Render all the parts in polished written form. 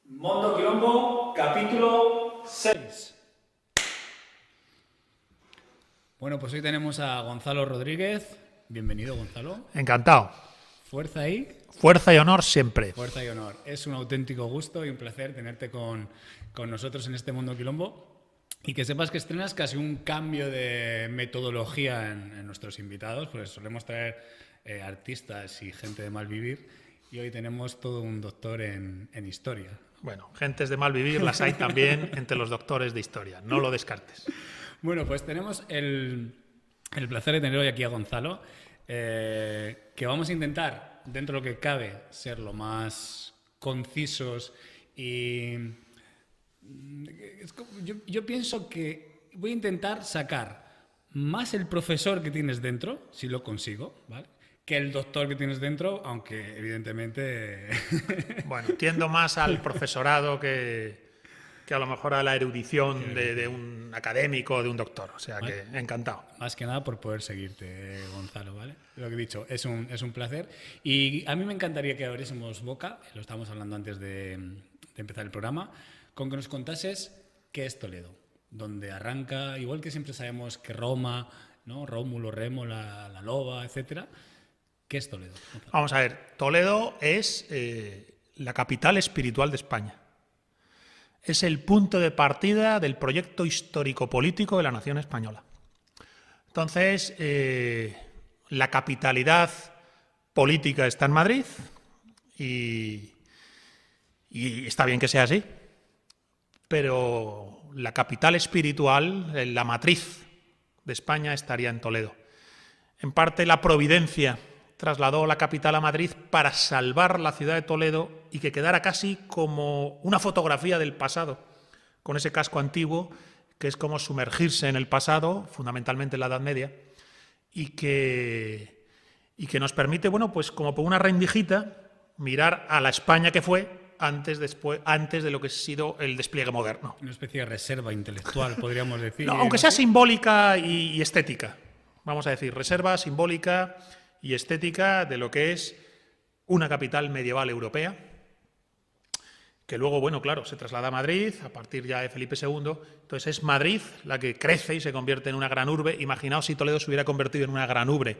Mondo Quilombo, capítulo 6. Bueno, pues hoy tenemos a Gonzalo Rodríguez. Bienvenido, Gonzalo. Encantado. Fuerza ahí. Fuerza y honor siempre. Fuerza y honor. Es un auténtico gusto y un placer tenerte con nosotros en este Mondo Quilombo. Y que sepas que estrenas casi un cambio de metodología en nuestros invitados, pues solemos traer artistas y gente de mal vivir. Y hoy tenemos todo un doctor en historia. Bueno, gentes de mal vivir las hay también entre los doctores de historia, no lo descartes. Bueno, pues tenemos el placer de tener hoy aquí a Gonzalo, que vamos a intentar, dentro de lo que cabe, ser lo más concisos y... Yo pienso que voy a intentar sacar más el profesor que tienes dentro, si lo consigo, ¿vale?, que el doctor que tienes dentro, aunque evidentemente... Bueno, tiendo más al profesorado que a lo mejor a la erudición de un académico o de un doctor. O sea que encantado. Más que nada por poder seguirte, Gonzalo, ¿vale? Lo que he dicho, es un placer. Y a mí me encantaría que abriésemos boca, lo estábamos hablando antes de empezar el programa, con que nos contases qué es Toledo, donde arranca, igual que siempre sabemos que Roma, ¿no?, Rómulo, Remo, la loba, etcétera. ¿Qué es Toledo? Vamos a ver, Toledo es la capital espiritual de España. Es el punto de partida del proyecto histórico-político de la nación española. Entonces, la capitalidad política está en Madrid y está bien que sea así, pero la capital espiritual, la matriz de España, estaría en Toledo. En parte, la providencia trasladó la capital a Madrid para salvar la ciudad de Toledo y que quedara casi como una fotografía del pasado, con ese casco antiguo, que es como sumergirse en el pasado, fundamentalmente en la Edad Media, y que nos permite, bueno, pues como por una rendijita, mirar a la España que fue antes de lo que ha sido el despliegue moderno. Una especie de reserva intelectual, podríamos decir. No, aunque sea simbólica y estética, vamos a decir, reserva simbólica y estética de lo que es una capital medieval europea, que luego, bueno, claro, se traslada a Madrid a partir ya de Felipe II. Entonces es Madrid la que crece y se convierte en una gran urbe. Imaginaos si Toledo se hubiera convertido en una gran urbe,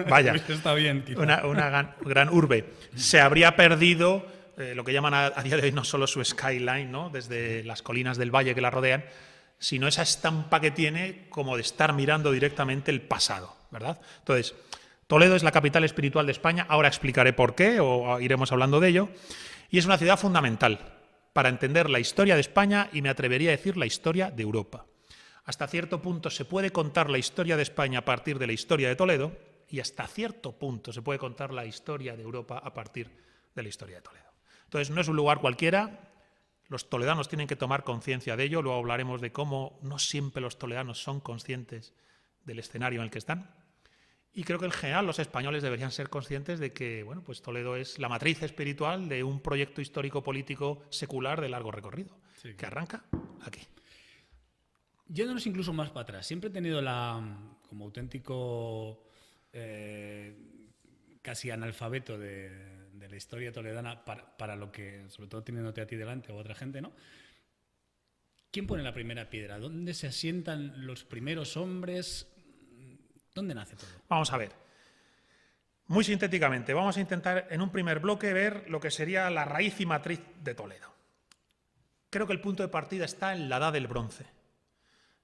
vaya, Está bien, tío. una gran urbe. Se habría perdido lo que llaman a día de hoy no solo su skyline, ¿no?, desde las colinas del valle que la rodean, sino esa estampa que tiene como de estar mirando directamente el pasado, ¿verdad? Entonces, Toledo es la capital espiritual de España, ahora explicaré por qué, o iremos hablando de ello, y es una ciudad fundamental para entender la historia de España y me atrevería a decir la historia de Europa. Hasta cierto punto se puede contar la historia de España a partir de la historia de Toledo y hasta cierto punto se puede contar la historia de Europa a partir de la historia de Toledo. Entonces, no es un lugar cualquiera. Los toledanos tienen que tomar conciencia de ello, luego hablaremos de cómo no siempre los toledanos son conscientes del escenario en el que están. Y creo que en general los españoles deberían ser conscientes de que, bueno, pues Toledo es la matriz espiritual de un proyecto histórico-político secular de largo recorrido, sí, que arranca aquí. Yéndonos incluso más para atrás, siempre he tenido como auténtico casi analfabeto de la historia toledana para lo que, sobre todo teniéndote a ti delante o a otra gente, ¿no? ¿Quién pone la primera piedra? ¿Dónde se asientan los primeros hombres? ¿Dónde nace todo? Vamos a ver. Muy sintéticamente, vamos a intentar en un primer bloque ver lo que sería la raíz y matriz de Toledo. Creo que el punto de partida está en la Edad del Bronce.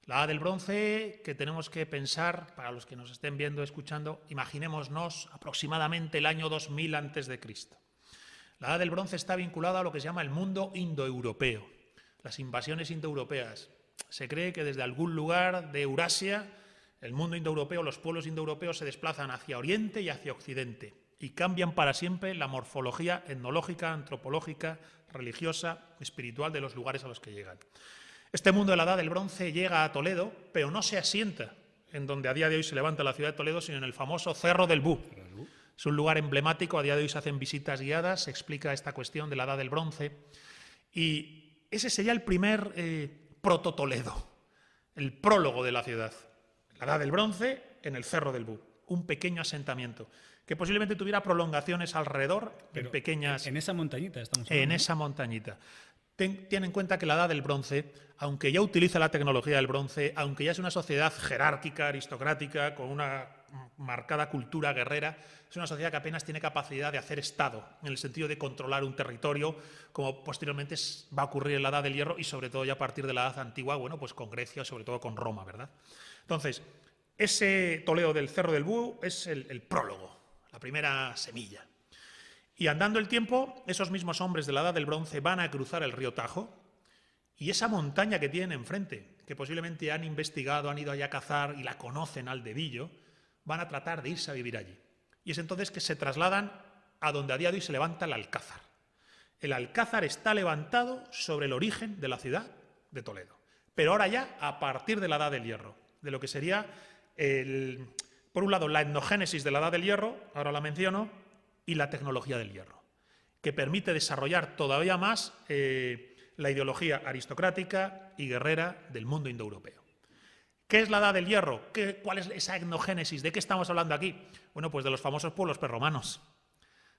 La Edad del Bronce, que tenemos que pensar, para los que nos estén viendo, escuchando, imaginémonos aproximadamente el año 2000 a.C. La Edad del Bronce está vinculada a lo que se llama el mundo indoeuropeo, las invasiones indoeuropeas. Se cree que desde algún lugar de Eurasia, el mundo indoeuropeo, los pueblos indoeuropeos se desplazan hacia Oriente y hacia Occidente y cambian para siempre la morfología etnológica, antropológica, religiosa, espiritual de los lugares a los que llegan. Este mundo de la Edad del Bronce llega a Toledo, pero no se asienta en donde a día de hoy se levanta la ciudad de Toledo, sino en el famoso Cerro del Bú. Es un lugar emblemático, a día de hoy se hacen visitas guiadas, se explica esta cuestión de la Edad del Bronce, y ese sería el primer proto-Toledo, el prólogo de la ciudad. La Edad del Bronce en el Cerro del Bú, un pequeño asentamiento que posiblemente tuviera prolongaciones alrededor, Pero en pequeñas... en esa montañita estamos hablando. En esa montañita. Ten en cuenta que la Edad del Bronce, aunque ya utiliza la tecnología del bronce, aunque ya es una sociedad jerárquica, aristocrática, con una marcada cultura guerrera, es una sociedad que apenas tiene capacidad de hacer Estado, en el sentido de controlar un territorio, como posteriormente va a ocurrir en la Edad del Hierro y sobre todo ya a partir de la Edad Antigua, bueno, pues con Grecia, sobre todo con Roma, ¿verdad? Entonces, ese Toledo del Cerro del Búho es el prólogo, la primera semilla. Y andando el tiempo, esos mismos hombres de la Edad del Bronce van a cruzar el río Tajo y esa montaña que tienen enfrente, que posiblemente han investigado, han ido allá a cazar y la conocen al dedillo, van a tratar de irse a vivir allí. Y es entonces que se trasladan a donde a día de hoy se levanta el Alcázar. El Alcázar está levantado sobre el origen de la ciudad de Toledo, pero ahora ya a partir de la Edad del Hierro, de lo que sería, por un lado, la etnogénesis de la Edad del Hierro, ahora la menciono, y la tecnología del hierro, que permite desarrollar todavía más la ideología aristocrática y guerrera del mundo indoeuropeo. ¿Qué es la Edad del Hierro? ¿Cuál es esa etnogénesis? ¿De qué estamos hablando aquí? Bueno, pues de los famosos pueblos prerromanos,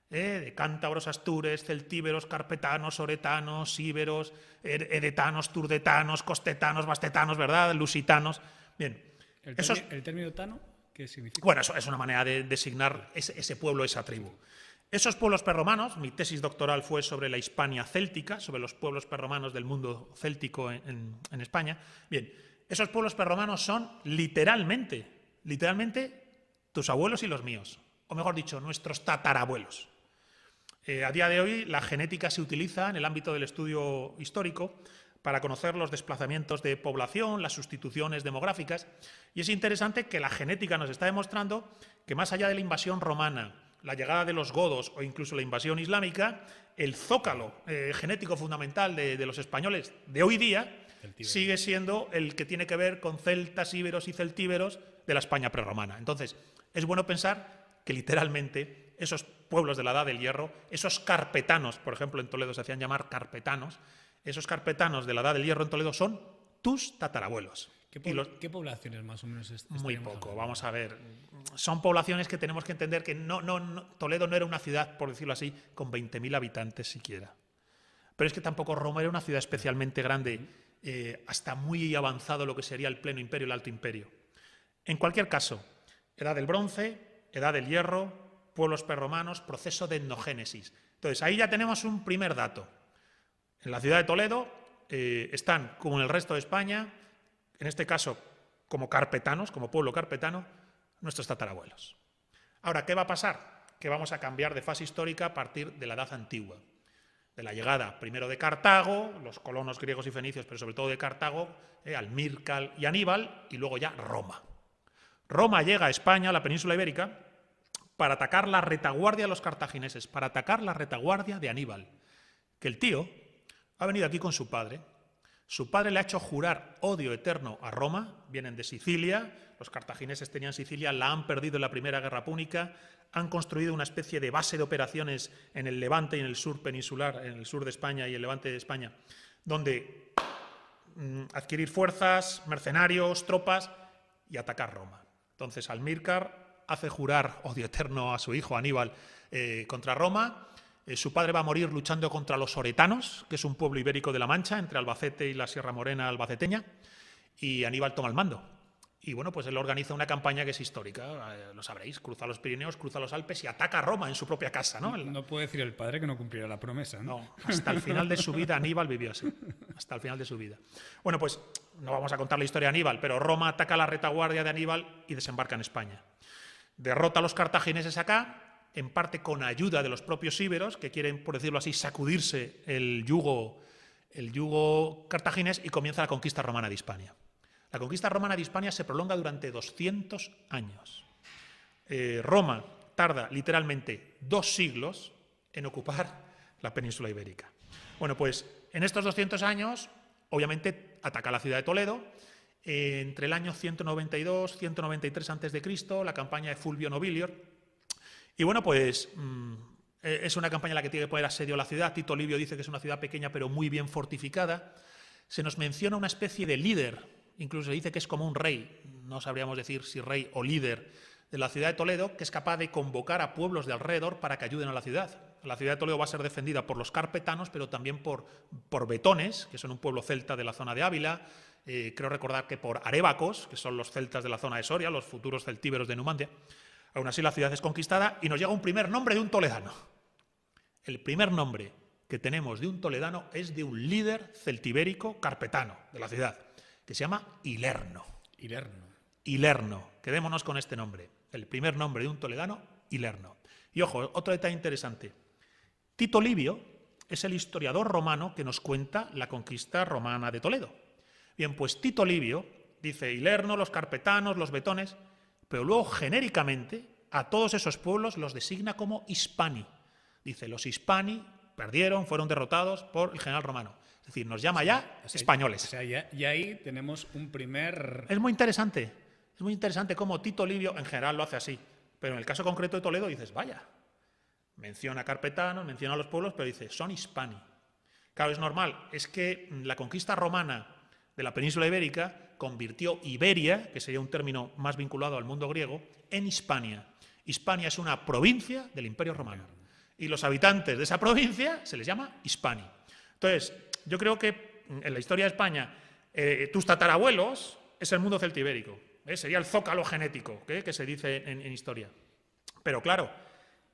de cántabros, astures, celtíberos, carpetanos, oretanos, íberos, edetanos, turdetanos, costetanos, bastetanos, ¿verdad? Lusitanos. Bien. ¿El término tano qué significa? Bueno, eso es una manera de designar ese pueblo, esa tribu. Esos pueblos prerromanos, mi tesis doctoral fue sobre la Hispania céltica, sobre los pueblos prerromanos del mundo céltico en España. Bien, esos pueblos prerromanos son literalmente tus abuelos y los míos, o mejor dicho, nuestros tatarabuelos. A día de hoy la genética se utiliza en el ámbito del estudio histórico para conocer los desplazamientos de población, las sustituciones demográficas, y es interesante que la genética nos está demostrando que más allá de la invasión romana, la llegada de los godos o incluso la invasión islámica, el zócalo genético fundamental de los españoles de hoy día sigue siendo el que tiene que ver con celtas, íberos y celtíberos de la España prerromana. Entonces, es bueno pensar que literalmente esos pueblos de la Edad del Hierro, esos carpetanos, por ejemplo en Toledo se hacían llamar carpetanos, esos carpetanos de la Edad del Hierro en Toledo son tus tatarabuelos. ¿Qué poblaciones más o menos Muy poco, vamos a ver. Son poblaciones que tenemos que entender que Toledo no era una ciudad, por decirlo así, con 20.000 habitantes siquiera. Pero es que tampoco Roma era una ciudad especialmente grande, hasta muy avanzado lo que sería el pleno imperio, el alto imperio. En cualquier caso, Edad del Bronce, Edad del Hierro, pueblos prerromanos, proceso de etnogénesis. Entonces, ahí ya tenemos un primer dato. En la ciudad de Toledo están, como en el resto de España, en este caso como carpetanos, como pueblo carpetano, nuestros tatarabuelos. Ahora, ¿qué va a pasar? Que vamos a cambiar de fase histórica a partir de la Edad Antigua. De la llegada primero de Cartago, los colonos griegos y fenicios, pero sobre todo de Cartago, Almírcal y Aníbal, y luego ya Roma. Roma llega a España, a la península ibérica, para atacar la retaguardia de los cartagineses, para atacar la retaguardia de Aníbal, que el tío ha venido aquí con su padre. Su padre le ha hecho jurar odio eterno a Roma, vienen de Sicilia, los cartagineses tenían Sicilia, la han perdido en la Primera Guerra Púnica, han construido una especie de base de operaciones en el Levante y en el sur peninsular, en el sur de España y el Levante de España, donde adquirir fuerzas, mercenarios, tropas y atacar Roma. Entonces Almírcar hace jurar odio eterno a su hijo Aníbal contra Roma. Su padre va a morir luchando contra los oretanos, que es un pueblo ibérico de la Mancha, entre Albacete y la Sierra Morena albaceteña, y Aníbal toma el mando. Y bueno, pues él organiza una campaña que es histórica, lo sabréis, cruza los Pirineos, cruza los Alpes y ataca a Roma en su propia casa, ¿no? No puede decir el padre que no cumplirá la promesa, ¿no? No, hasta el final de su vida Aníbal vivió así, hasta el final de su vida. Bueno, pues no vamos a contar la historia de Aníbal, pero Roma ataca la retaguardia de Aníbal y desembarca en España. Derrota a los cartagineses acá, en parte con ayuda de los propios íberos, que quieren, por decirlo así, sacudirse el yugo cartaginés, y comienza la conquista romana de Hispania. La conquista romana de Hispania se prolonga durante 200 años. Roma tarda literalmente 2 siglos en ocupar la península ibérica. Bueno, pues en estos 200 años, obviamente, ataca la ciudad de Toledo. Entre el año 192-193 a.C., la campaña de Fulvio Nobilior. Y bueno, pues es una campaña en la que tiene que poner asedio a la ciudad. Tito Livio dice que es una ciudad pequeña pero muy bien fortificada. Se nos menciona una especie de líder, incluso se dice que es como un rey, no sabríamos decir si rey o líder de la ciudad de Toledo que es capaz de convocar a pueblos de alrededor para que ayuden a la ciudad. La ciudad de Toledo va a ser defendida por los carpetanos, pero también por betones, que son un pueblo celta de la zona de Ávila. Creo recordar que por arébacos, que son los celtas de la zona de Soria, los futuros celtíberos de Numancia. Aún así, la ciudad es conquistada y nos llega un primer nombre de un toledano. El primer nombre que tenemos de un toledano es de un líder celtibérico carpetano de la ciudad, que se llama Hilerno. Hilerno. Quedémonos con este nombre. El primer nombre de un toledano, Hilerno. Y ojo, otro detalle interesante. Tito Livio es el historiador romano que nos cuenta la conquista romana de Toledo. Bien, pues Tito Livio dice Hilerno, los carpetanos, los betones, pero luego genéricamente a todos esos pueblos los designa como hispani. Dice, los hispani perdieron, fueron derrotados por el general romano. Es decir, nos llama ya españoles. O sea, y ahí tenemos un primer... Es muy interesante cómo Tito Livio en general lo hace así, pero en el caso concreto de Toledo dices, vaya, menciona carpetanos, menciona a los pueblos, pero dice, son hispani. Claro, es normal, es que la conquista romana de la península ibérica convirtió Iberia, que sería un término más vinculado al mundo griego, en Hispania. Hispania es una provincia del Imperio Romano. Y los habitantes de esa provincia se les llama hispani. Entonces, yo creo que en la historia de España, tus tatarabuelos es el mundo celtibérico. Sería el zócalo genético, que se dice en historia. Pero claro,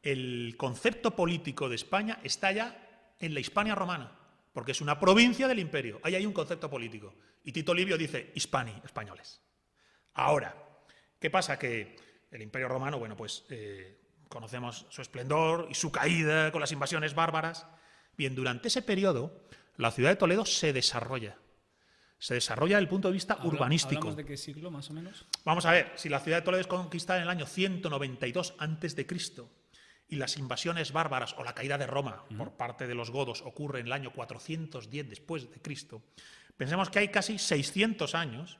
el concepto político de España está ya en la Hispania romana, porque es una provincia del imperio. Ahí hay un concepto político. Y Tito Livio dice hispani, españoles. Ahora, ¿qué pasa? Que el imperio romano, bueno, pues conocemos su esplendor y su caída con las invasiones bárbaras. Bien, durante ese periodo, la ciudad de Toledo se desarrolla. Se desarrolla desde el punto de vista urbanístico. ¿Hablamos de qué siglo, más o menos? Vamos a ver, si la ciudad de Toledo es conquistada en el año 192 a.C. y las invasiones bárbaras o la caída de Roma por parte de los godos ocurre en el año 410 después de Cristo, pensemos que hay casi 600 años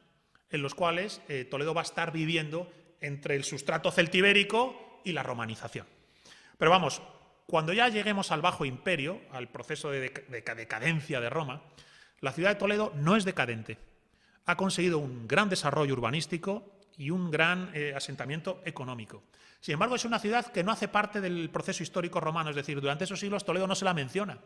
en los cuales Toledo va a estar viviendo entre el sustrato celtibérico y la romanización. Pero vamos, cuando ya lleguemos al Bajo Imperio, al proceso de decadencia de Roma, la ciudad de Toledo no es decadente. Ha conseguido un gran desarrollo urbanístico y un gran asentamiento económico. Sin embargo, es una ciudad que no hace parte del proceso histórico romano, es decir, durante esos siglos Toledo no se la menciona.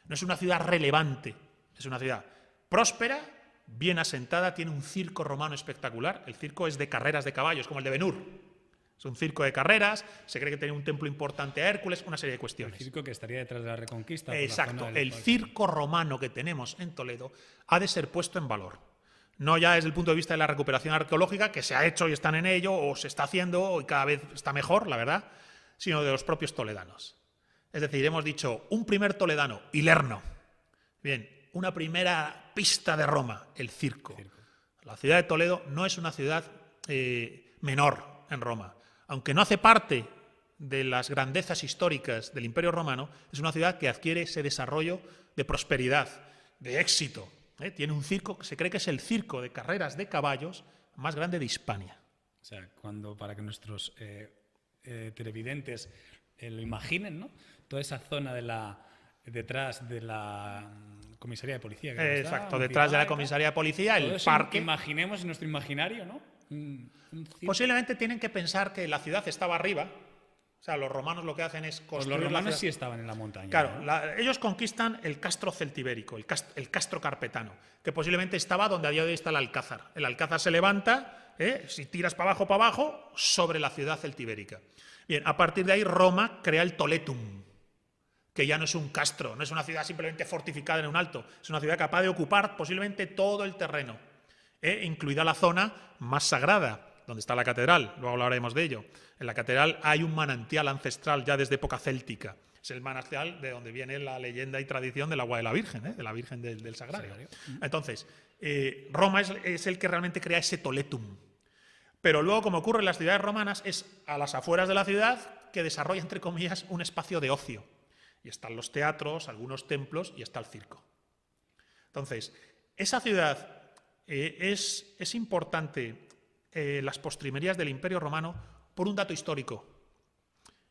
No es una ciudad relevante, es una ciudad próspera, bien asentada, tiene un circo romano espectacular. El circo es de carreras de caballos, como el de Ben-Hur. Es un circo de carreras, se cree que tiene un templo importante a Hércules, una serie de cuestiones. El circo que estaría detrás de la Reconquista. Exacto, el circo romano que tenemos en Toledo ha de ser puesto en valor. No ya desde el punto de vista de la recuperación arqueológica, que se ha hecho y están en ello, o se está haciendo y cada vez está mejor, la verdad, sino de los propios toledanos. Es decir, hemos dicho un primer toledano, Hilerno. Bien, una primera pista de Roma, el circo. La ciudad de Toledo no es una ciudad menor en Roma. Aunque no hace parte de las grandezas históricas del Imperio Romano, es una ciudad que adquiere ese desarrollo de prosperidad, de éxito. Tiene un circo, se cree que es el circo de carreras de caballos más grande de Hispania. O sea, para que nuestros televidentes lo imaginen, ¿no? Toda esa zona detrás de la comisaría de policía. Exacto, detrás de la comisaría de policía, el parque. Imaginemos en nuestro imaginario, ¿no? Posiblemente tienen que pensar que la ciudad estaba arriba. O sea, los romanos lo que hacen es construir. Pues los romanos sí estaban en la montaña. Claro, ¿no? ellos conquistan el castro celtibérico, el castro carpetano, que posiblemente estaba donde a día de hoy está el Alcázar. El Alcázar se levanta, si tiras para abajo, sobre la ciudad celtibérica. Bien, a partir de ahí Roma crea el Toletum, que ya no es un castro, no es una ciudad simplemente fortificada en un alto, es una ciudad capaz de ocupar posiblemente todo el terreno, incluida la zona más sagrada, donde está la catedral, luego hablaremos de ello. En la catedral hay un manantial ancestral ya desde época céltica. Es el manantial de donde viene la leyenda y tradición del agua de la Virgen del Sagrario. Entonces, Roma es el que realmente crea ese Toletum. Pero luego, como ocurre en las ciudades romanas, es a las afueras de la ciudad que desarrolla, entre comillas, un espacio de ocio. Y están los teatros, algunos templos y está el circo. Entonces, esa ciudad es importante, las postrimerías del Imperio Romano, por un dato histórico.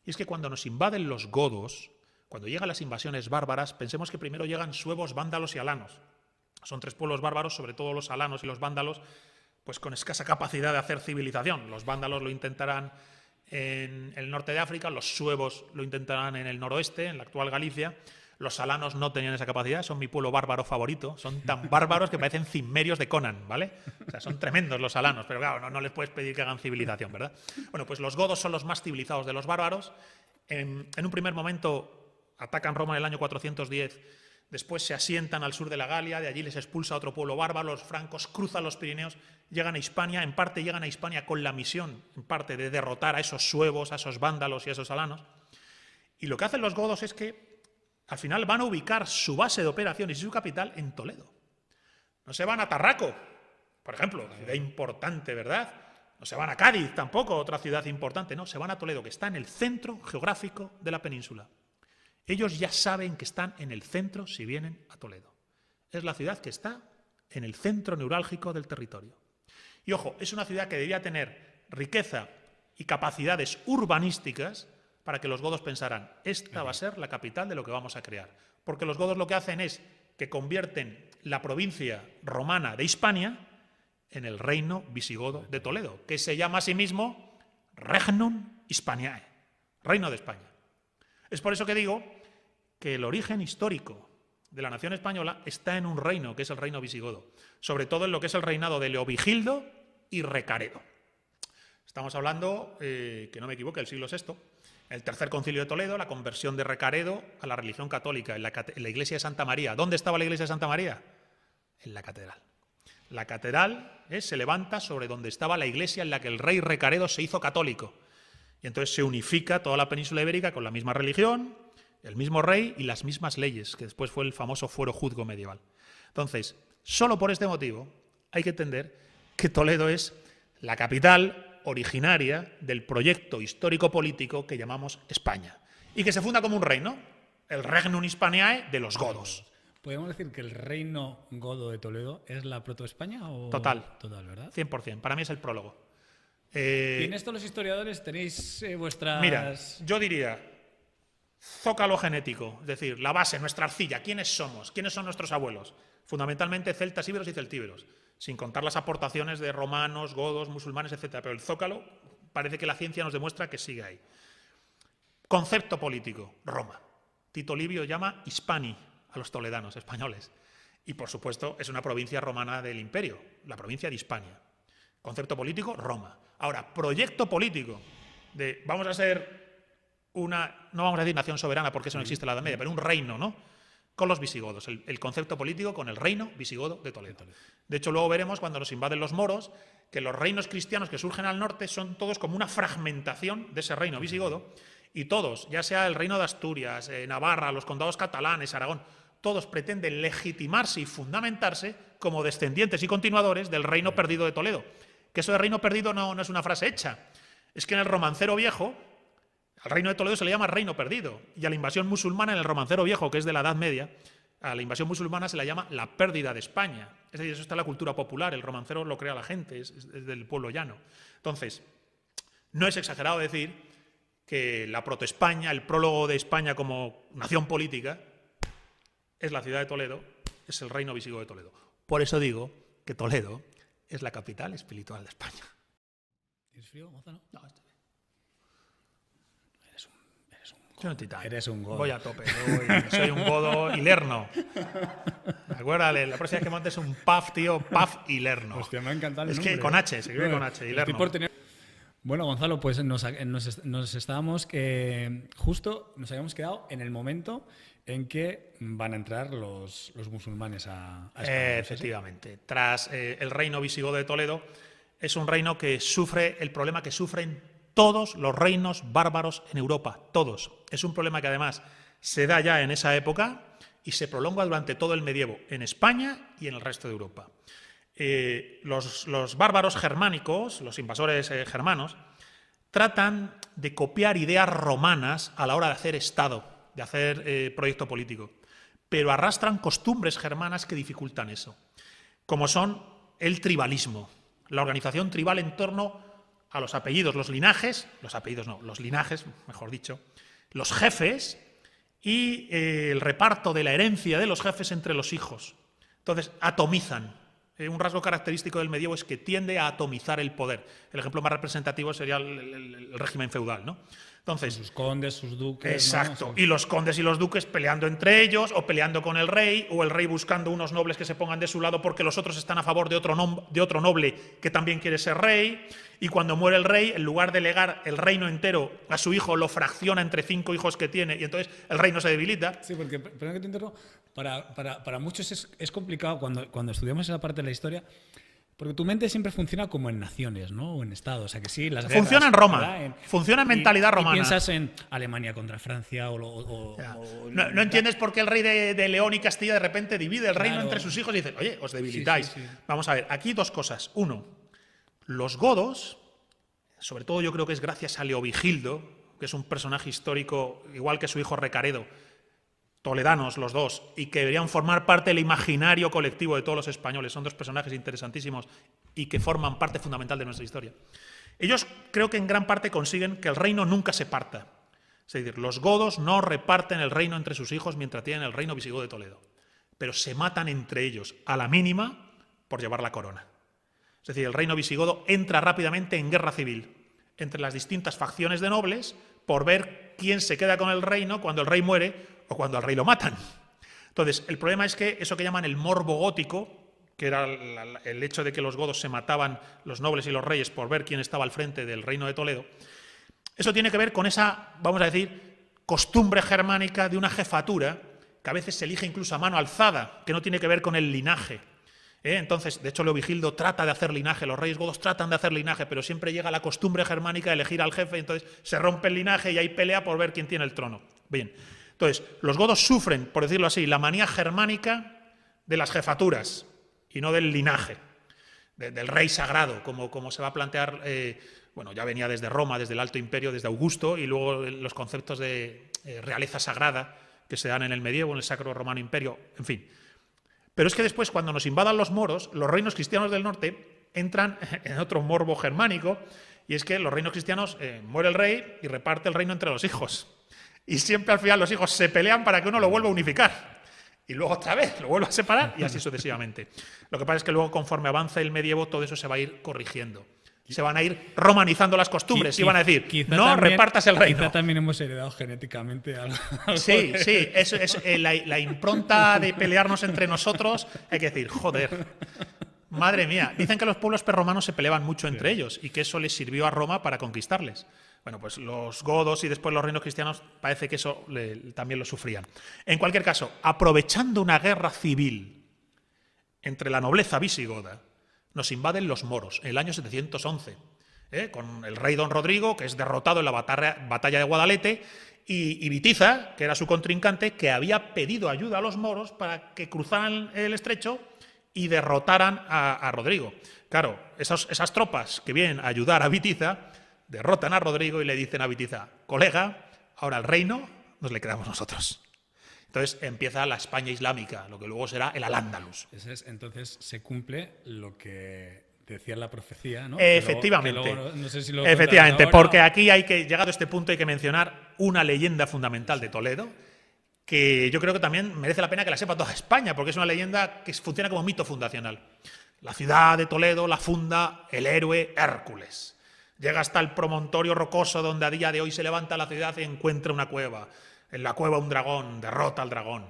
Y es que cuando nos invaden los godos, cuando llegan las invasiones bárbaras, pensemos que primero llegan suevos, vándalos y alanos. Son tres pueblos bárbaros, sobre todo los alanos y los vándalos, pues con escasa capacidad de hacer civilización. Los vándalos lo intentarán en el norte de África, los suevos lo intentarán en el noroeste, en la actual Galicia. Los alanos no tenían esa capacidad, son mi pueblo bárbaro favorito, son tan bárbaros que parecen cimmerios de Conan, ¿vale? O sea, son tremendos los alanos, pero claro, no les puedes pedir que hagan civilización, ¿verdad? Bueno, pues los godos son los más civilizados de los bárbaros. En un primer momento atacan Roma en el año 410, después se asientan al sur de la Galia, de allí les expulsa otro pueblo bárbaro, los francos cruzan los Pirineos, llegan a Hispania, en parte llegan a Hispania con la misión, en parte, de derrotar a esos suevos, a esos vándalos y a esos alanos. Y lo que hacen los godos es que al final van a ubicar su base de operaciones y su capital en Toledo. No se van a Tarraco, por ejemplo, ciudad importante, ¿verdad? No se van a Cádiz tampoco, otra ciudad importante, no, se van a Toledo, que está en el centro geográfico de la península. Ellos ya saben que están en el centro si vienen a Toledo. Es la ciudad que está en el centro neurálgico del territorio. Y ojo, es una ciudad que debía tener riqueza y capacidades urbanísticas para que los godos pensaran, esta va a ser la capital de lo que vamos a crear. Porque los godos lo que hacen es que convierten la provincia romana de Hispania en el reino visigodo de Toledo, que se llama a sí mismo Regnum Hispaniae, reino de España. Es por eso que digo que el origen histórico de la nación española está en un reino, que es el reino visigodo, sobre todo en lo que es el reinado de Leovigildo y Recaredo. Estamos hablando, que no me equivoque, del siglo VI, el tercer concilio de Toledo, la conversión de Recaredo a la religión católica en la iglesia de Santa María. ¿Dónde estaba la iglesia de Santa María? En la catedral. La catedral se levanta sobre donde estaba la iglesia en la que el rey Recaredo se hizo católico. Y entonces se unifica toda la península ibérica con la misma religión, el mismo rey y las mismas leyes, que después fue el famoso fuero juzgo medieval. Entonces, solo por este motivo hay que entender que Toledo es la capital originaria del proyecto histórico-político que llamamos España y que se funda como un reino, el Regnum Hispaniae de los godos. ¿Podemos decir que el reino godo de Toledo es la proto-España? Total. Total, ¿verdad? 100%. Para mí es el prólogo. Y en esto los historiadores tenéis vuestras... Mira, yo diría zócalo genético, es decir, la base, nuestra arcilla. ¿Quiénes somos? ¿Quiénes son nuestros abuelos? Fundamentalmente celtas, íberos y celtíberos, sin contar las aportaciones de romanos, godos, musulmanes, etc. Pero el zócalo parece que la ciencia nos demuestra que sigue ahí. Concepto político, Roma. Tito Livio llama Hispani a los toledanos, españoles. Y, por supuesto, es una provincia romana del imperio, la provincia de Hispania. Concepto político, Roma. Ahora, proyecto político de vamos a ser una, no vamos a decir nación soberana porque eso no existe en la Edad Media, pero un reino, ¿no? Con los visigodos, el concepto político con el reino visigodo de Toledo. De hecho, luego veremos cuando nos invaden los moros que los reinos cristianos que surgen al norte son todos como una fragmentación de ese reino visigodo y todos, ya sea el reino de Asturias, Navarra, los condados catalanes, Aragón, todos pretenden legitimarse y fundamentarse como descendientes y continuadores del reino perdido de Toledo. Que eso de reino perdido no es una frase hecha. Es que en el Romancero Viejo, al reino de Toledo se le llama reino perdido. Y a la invasión musulmana en el Romancero Viejo, que es de la Edad Media, a la invasión musulmana se la llama la pérdida de España. Es decir, eso está en la cultura popular. El romancero lo crea la gente, es del pueblo llano. Entonces, no es exagerado decir que la protoespaña, el prólogo de España como nación política, es la ciudad de Toledo, es el reino visigodo de Toledo. Por eso digo que Toledo es la capital espiritual de España. ¿Tienes frío, Gonzalo? No, estoy bien. Eres un godo. Eres un godo. Voy a tope. Soy un godo hilerno. Acuérdale, la próxima vez que montes un PAF, tío, PAF hilerno. Hostia, me ha encantado el Es nombre, que con H, se escribe con H, hilerno. Bueno, Gonzalo, pues nos estábamos justo nos habíamos quedado en el momento en que van a entrar los musulmanes a España. Efectivamente. Tras el reino visigodo de Toledo, es un reino que sufre el problema que sufren todos los reinos bárbaros en Europa, todos. Es un problema que además se da ya en esa época y se prolonga durante todo el medievo, en España y en el resto de Europa. Los bárbaros germánicos, los invasores germanos, tratan de copiar ideas romanas a la hora de hacer Estado, de hacer proyecto político, pero arrastran costumbres germanas que dificultan eso, como son el tribalismo, la organización tribal en torno a los apellidos, los linajes, mejor dicho, los jefes y el reparto de la herencia de los jefes entre los hijos. Entonces, atomizan Un rasgo característico del medievo es que tiende a atomizar el poder. El ejemplo más representativo sería el régimen feudal, ¿no? Entonces, sus condes, sus duques. exacto. ¿no? Y los condes y los duques peleando entre ellos, o peleando con el rey, o el rey buscando unos nobles que se pongan de su lado porque los otros están a favor de otro noble que también quiere ser rey. Y cuando muere el rey, en lugar de legar el reino entero a su hijo, lo fracciona entre 5 hijos que tiene, y entonces el reino se debilita. Sí, porque, perdón que te interrumpa, para muchos es complicado cuando estudiamos esa parte de la historia, porque tu mente siempre funciona como en naciones, ¿no? O en estados. O sea, que sí, las guerras, Funciona en Roma, ¿verdad? funciona en mentalidad romana. Y piensas en Alemania contra Francia No entiendes por qué el rey de León y Castilla de repente divide el reino Claro. entre sus hijos y dice, oye, os debilitáis. Sí. Vamos a ver, aquí 2 cosas. Uno, los godos, sobre todo yo creo que es gracias a Leovigildo, que es un personaje histórico, igual que su hijo Recaredo, toledanos los dos, y que deberían formar parte del imaginario colectivo de todos los españoles. Son 2 personajes interesantísimos y que forman parte fundamental de nuestra historia. Ellos creo que en gran parte consiguen que el reino nunca se parta. Es decir, los godos no reparten el reino entre sus hijos mientras tienen el reino visigodo de Toledo, pero se matan entre ellos a la mínima por llevar la corona. Es decir, el reino visigodo entra rápidamente en guerra civil entre las distintas facciones de nobles por ver quién se queda con el reino cuando el rey muere o cuando al rey lo matan. Entonces, el problema es que eso que llaman el morbo gótico, que era el hecho de que los godos se mataban, los nobles y los reyes, por ver quién estaba al frente del reino de Toledo, eso tiene que ver con esa, vamos a decir, costumbre germánica de una jefatura que a veces se elige incluso a mano alzada, que no tiene que ver con el linaje. Entonces, de hecho, Leovigildo trata de hacer linaje, los reyes godos tratan de hacer linaje, pero siempre llega la costumbre germánica de elegir al jefe, y entonces se rompe el linaje y hay pelea por ver quién tiene el trono. Bien, entonces, los godos sufren, por decirlo así, la manía germánica de las jefaturas y no del linaje, del rey sagrado, como se va a plantear, bueno, ya venía desde Roma, desde el Alto Imperio, desde Augusto, y luego los conceptos de realeza sagrada que se dan en el medievo, en el Sacro Romano Imperio, en fin. Pero es que después, cuando nos invadan los moros, los reinos cristianos del norte entran en otro morbo germánico, y es que los reinos cristianos, muere el rey y reparte el reino entre los hijos. Y siempre al final los hijos se pelean para que uno lo vuelva a unificar. Y luego otra vez lo vuelva a separar y así sucesivamente. Lo que pasa es que luego, conforme avanza el medievo, todo eso se va a ir corrigiendo. Se van a ir romanizando las costumbres y van a decir, no también, repartas el reino. Quizá también hemos heredado genéticamente algo. Sí, eso es la impronta de pelearnos entre nosotros. Hay que decir, joder, madre mía. Dicen que los pueblos prerromanos se peleaban mucho entre ellos y que eso les sirvió a Roma para conquistarles. Bueno, pues los godos y después los reinos cristianos parece que eso también lo sufrían. En cualquier caso, aprovechando una guerra civil entre la nobleza visigoda, nos invaden los moros en el año 711, con el rey Don Rodrigo, que es derrotado en la batalla de Guadalete, y Bitiza, que era su contrincante, que había pedido ayuda a los moros para que cruzaran el estrecho y derrotaran a Rodrigo. Claro, esas tropas que vienen a ayudar a Bitiza derrotan a Rodrigo y le dicen a Bitiza, colega, ahora el reino nos le quedamos nosotros. Entonces empieza la España islámica, lo que luego será el Al-Ándalus. Entonces se cumple lo que decía la profecía, ¿no? Efectivamente. Que luego, no sé si lo efectivamente, ahora, porque aquí llegado a este punto hay que mencionar una leyenda fundamental de Toledo, que yo creo que también merece la pena que la sepa toda España, porque es una leyenda que funciona como mito fundacional. La ciudad de Toledo la funda el héroe Hércules. Llega hasta el promontorio rocoso donde a día de hoy se levanta la ciudad y encuentra una cueva. En la cueva un dragón, derrota al dragón.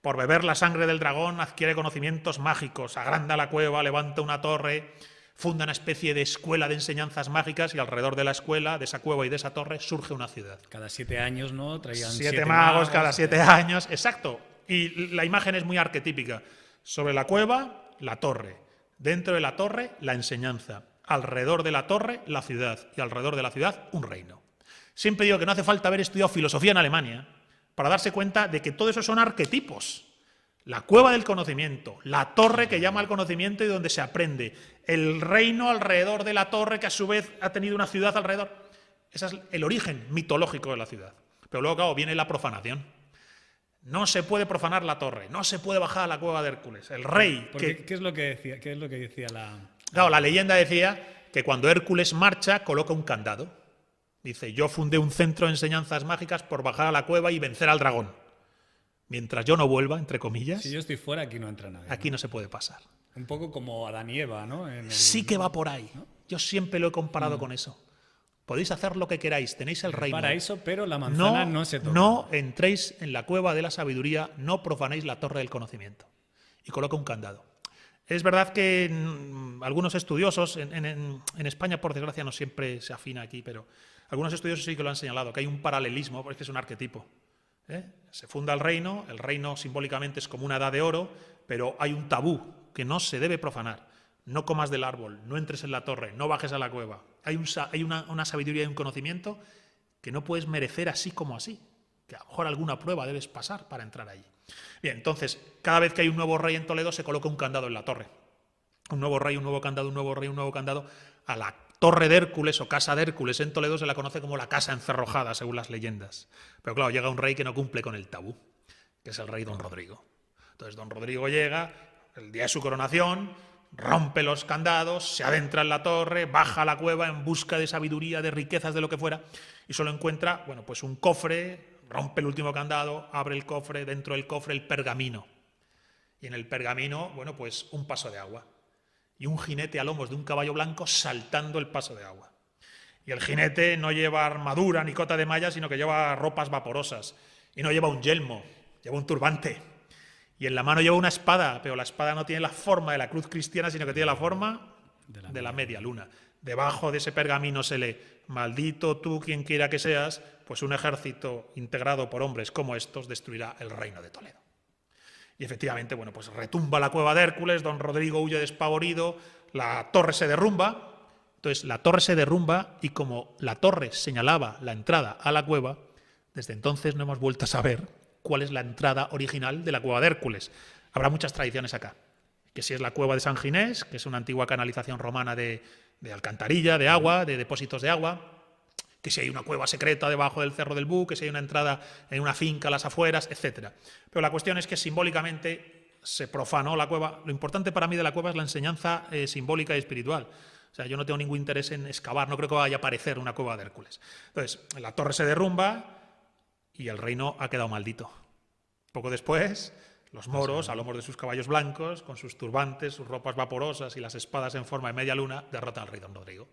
Por beber la sangre del dragón adquiere conocimientos mágicos, agranda la cueva, levanta una torre, funda una especie de escuela de enseñanzas mágicas y alrededor de la escuela, de esa cueva y de esa torre, surge una ciudad. Cada 7 años, ¿no? Traían 7 magos cada 7 años, exacto. Y la imagen es muy arquetípica. Sobre la cueva, la torre. Dentro de la torre, la enseñanza. Alrededor de la torre, la ciudad. Y alrededor de la ciudad, un reino. Siempre digo que no hace falta haber estudiado filosofía en Alemania para darse cuenta de que todo eso son arquetipos. La cueva del conocimiento, la torre que llama al conocimiento y donde se aprende, el reino alrededor de la torre que a su vez ha tenido una ciudad alrededor. Ese es el origen mitológico de la ciudad. Pero luego, claro, viene la profanación. No se puede profanar la torre, no se puede bajar a la cueva de Hércules. El rey... ¿Qué es lo que decía la...? Claro, la leyenda decía que cuando Hércules marcha, coloca un candado. Dice, yo fundé un centro de enseñanzas mágicas por bajar a la cueva y vencer al dragón. Mientras yo no vuelva, entre comillas... Si yo estoy fuera, aquí no entra nadie. Aquí no se puede pasar. Un poco como Adán y Eva, ¿no? Sí que va por ahí. Yo siempre lo he comparado con eso. Podéis hacer lo que queráis, tenéis el reino. Paraíso, pero la manzana no se toca. No entréis en la cueva de la sabiduría, no profanéis la torre del conocimiento. Y coloca un candado. Es verdad que algunos estudiosos, en España por desgracia no siempre se afina aquí, pero algunos estudiosos sí que lo han señalado, que hay un paralelismo, porque es un arquetipo. Se funda el reino simbólicamente es como una edad de oro, pero hay un tabú que no se debe profanar. No comas del árbol, no entres en la torre, no bajes a la cueva. Hay una sabiduría y un conocimiento que no puedes merecer así como así, que a lo mejor alguna prueba debes pasar para entrar allí. Bien, entonces, cada vez que hay un nuevo rey en Toledo se coloca un candado en la torre. Un nuevo rey, un nuevo candado, un nuevo rey, un nuevo candado. A la torre de Hércules o casa de Hércules en Toledo se la conoce como la casa encerrojada, según las leyendas. Pero claro, llega un rey que no cumple con el tabú, que es el rey Don Rodrigo. Entonces, Don Rodrigo llega, el día de su coronación, rompe los candados, se adentra en la torre, baja a la cueva en busca de sabiduría, de riquezas, de lo que fuera, y solo encuentra, bueno, pues un cofre, rompe el último candado, abre el cofre, dentro del cofre el pergamino. Y en el pergamino, bueno, pues un paso de agua. Y un jinete a lomos de un caballo blanco saltando el paso de agua. Y el jinete no lleva armadura ni cota de malla, sino que lleva ropas vaporosas. Y no lleva un yelmo, lleva un turbante. Y en la mano lleva una espada, pero la espada no tiene la forma de la cruz cristiana, sino que tiene la forma de la media luna. Debajo de ese pergamino se lee: maldito tú quien quiera que seas, pues un ejército integrado por hombres como estos destruirá el reino de Toledo. Y efectivamente, bueno, pues retumba la cueva de Hércules, Don Rodrigo huye despavorido, la torre se derrumba. Entonces, la torre se derrumba y como la torre señalaba la entrada a la cueva, desde entonces no hemos vuelto a saber cuál es la entrada original de la cueva de Hércules. Habrá muchas tradiciones acá. Que si es la cueva de San Ginés, que es una antigua canalización romana de alcantarilla, de agua, de depósitos de agua, que si hay una cueva secreta debajo del Cerro del Bú, que si hay una entrada en una finca a las afueras, etc. Pero la cuestión es que simbólicamente se profanó la cueva. Lo importante para mí de la cueva es la enseñanza simbólica y espiritual. O sea, yo no tengo ningún interés en excavar, no creo que vaya a aparecer una cueva de Hércules. Entonces, la torre se derrumba y el reino ha quedado maldito. Poco después, los moros, a lomos de sus caballos blancos, con sus turbantes, sus ropas vaporosas y las espadas en forma de media luna, derrotan al rey Don Rodrigo.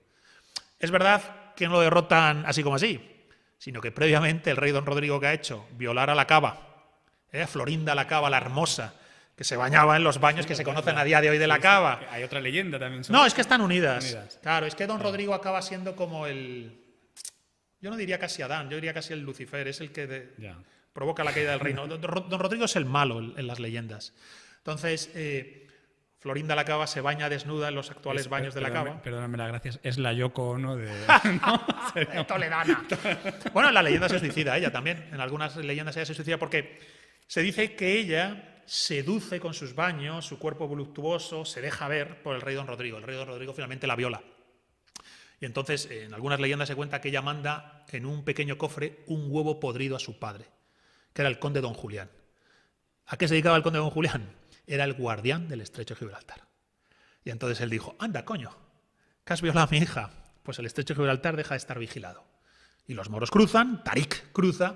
Es verdad que no lo derrotan así como así, sino que previamente el rey Don Rodrigo, ¿qué ha hecho? Violar a la cava, a Florinda la Cava, la hermosa, que se bañaba en los baños que se conocen a día de hoy de la cava. Hay otra leyenda también. No, es que están unidas. Claro, es que Don Rodrigo acaba siendo como el... Yo no diría casi Adán, yo diría casi el Lucifer, es el que provoca la caída del reino. Don Rodrigo es el malo en las leyendas. Entonces, Florinda la Cava se baña desnuda en los actuales baños de la cava. Perdóname las gracias, es la Yoko Ono de... ¿no? Toledana. Bueno, en la leyenda se suicida ella también. En algunas leyendas ella se suicida porque se dice que ella seduce con sus baños, su cuerpo voluptuoso, se deja ver por el rey Don Rodrigo. El rey Don Rodrigo finalmente la viola. Y entonces, en algunas leyendas se cuenta que ella manda en un pequeño cofre un huevo podrido a su padre, que era el conde Don Julián. ¿A qué se dedicaba el conde Don Julián? Era el guardián del estrecho de Gibraltar. Y entonces él dijo: anda, coño, que has violado a mi hija. Pues el estrecho de Gibraltar deja de estar vigilado. Y los moros cruzan, Tarik cruza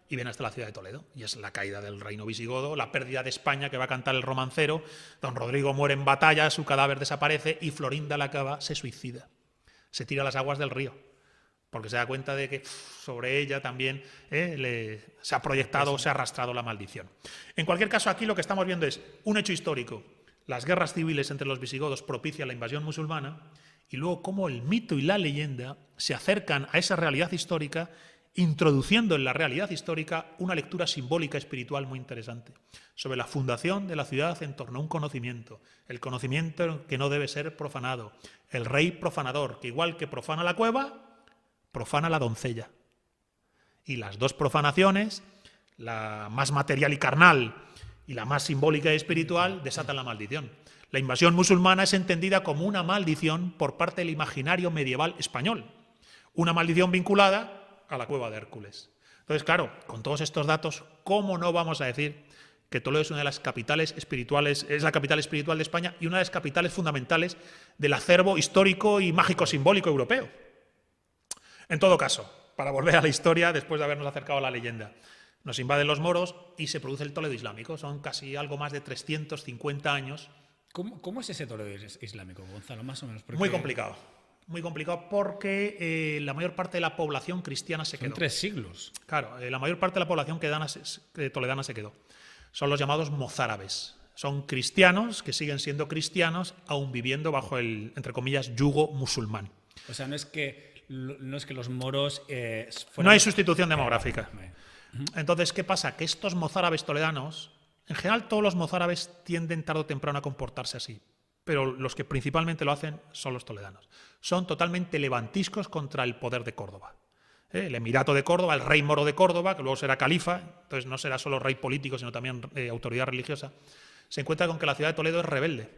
y viene hasta la ciudad de Toledo. Y es la caída del reino visigodo, la pérdida de España que va a cantar el romancero. Don Rodrigo muere en batalla, su cadáver desaparece y Florinda la Cava se suicida. Se tira a las aguas del río, porque se da cuenta de que sobre ella también se ha proyectado o se ha arrastrado la maldición. En cualquier caso, aquí lo que estamos viendo es un hecho histórico. Las guerras civiles entre los visigodos propician la invasión musulmana y luego cómo el mito y la leyenda se acercan a esa realidad histórica, introduciendo en la realidad histórica una lectura simbólica espiritual muy interesante sobre la fundación de la ciudad en torno a un conocimiento, el conocimiento que no debe ser profanado, el rey profanador, que igual que profana la cueva, profana la doncella. Y las dos profanaciones, la más material y carnal y la más simbólica y espiritual, desatan la maldición. La invasión musulmana es entendida como una maldición por parte del imaginario medieval español, una maldición vinculada a la cueva de Hércules. Entonces, claro, con todos estos datos, ¿cómo no vamos a decir que Toledo es una de las capitales espirituales, es la capital espiritual de España y una de las capitales fundamentales del acervo histórico y mágico-simbólico europeo? En todo caso, para volver a la historia, después de habernos acercado a la leyenda, nos invaden los moros y se produce el Toledo islámico. Son casi algo más de 350 años ¿Cómo es ese Toledo islámico, Gonzalo? Más o menos. Muy complicado. Muy complicado porque la mayor parte de la población cristiana se quedó. Son 3 siglos. Claro, la mayor parte de la población toledana se quedó. Son los llamados mozárabes. Son cristianos que siguen siendo cristianos, aún viviendo bajo el, entre comillas, yugo musulmán. O sea, no es que los moros No hay sustitución demográfica. Entonces, ¿qué pasa? Que estos mozárabes toledanos, en general todos los mozárabes tienden tarde o temprano a comportarse así, pero los que principalmente lo hacen son los toledanos. Son totalmente levantiscos contra el poder de Córdoba. El Emirato de Córdoba, el rey moro de Córdoba, que luego será califa, entonces no será solo rey político, sino también autoridad religiosa, se encuentra con que la ciudad de Toledo es rebelde.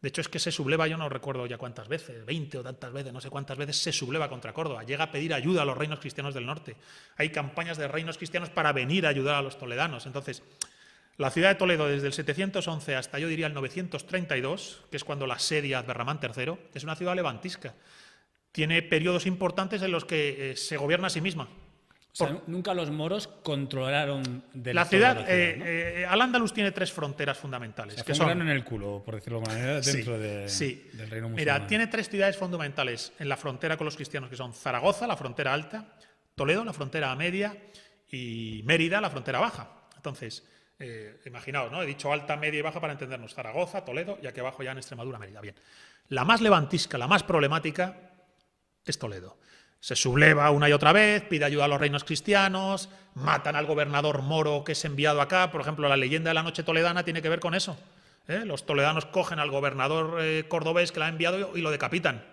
De hecho, es que se subleva, yo no recuerdo ya cuántas veces, 20 o tantas veces, no sé cuántas veces, se subleva contra Córdoba. Llega a pedir ayuda a los reinos cristianos del norte. Hay campañas de reinos cristianos para venir a ayudar a los toledanos. Entonces, la ciudad de Toledo, desde el 711 hasta, yo diría, el 932, que es cuando la asedia Abderramán III, es una ciudad levantisca. Tiene periodos importantes en los que se gobierna a sí misma. O sea, nunca los moros controlaron la ciudad. ¿No? Al-Ándalus tiene 3 fronteras fundamentales. O sea, que son en el culo, por decirlo de alguna manera, dentro del reino musulmán. Mira, tiene 3 ciudades fundamentales en la frontera con los cristianos, que son Zaragoza, la frontera alta, Toledo, la frontera media, y Mérida, la frontera baja. Entonces, imaginaos, ¿no? He dicho alta, media y baja para entendernos. Zaragoza, Toledo, y aquí abajo ya en Extremadura, Mérida. Bien. La más levantisca, la más problemática es Toledo. Se subleva una y otra vez, pide ayuda a los reinos cristianos, matan al gobernador moro que es enviado acá. Por ejemplo, la leyenda de la noche toledana tiene que ver con eso. Los toledanos cogen al gobernador cordobés que la ha enviado y lo decapitan.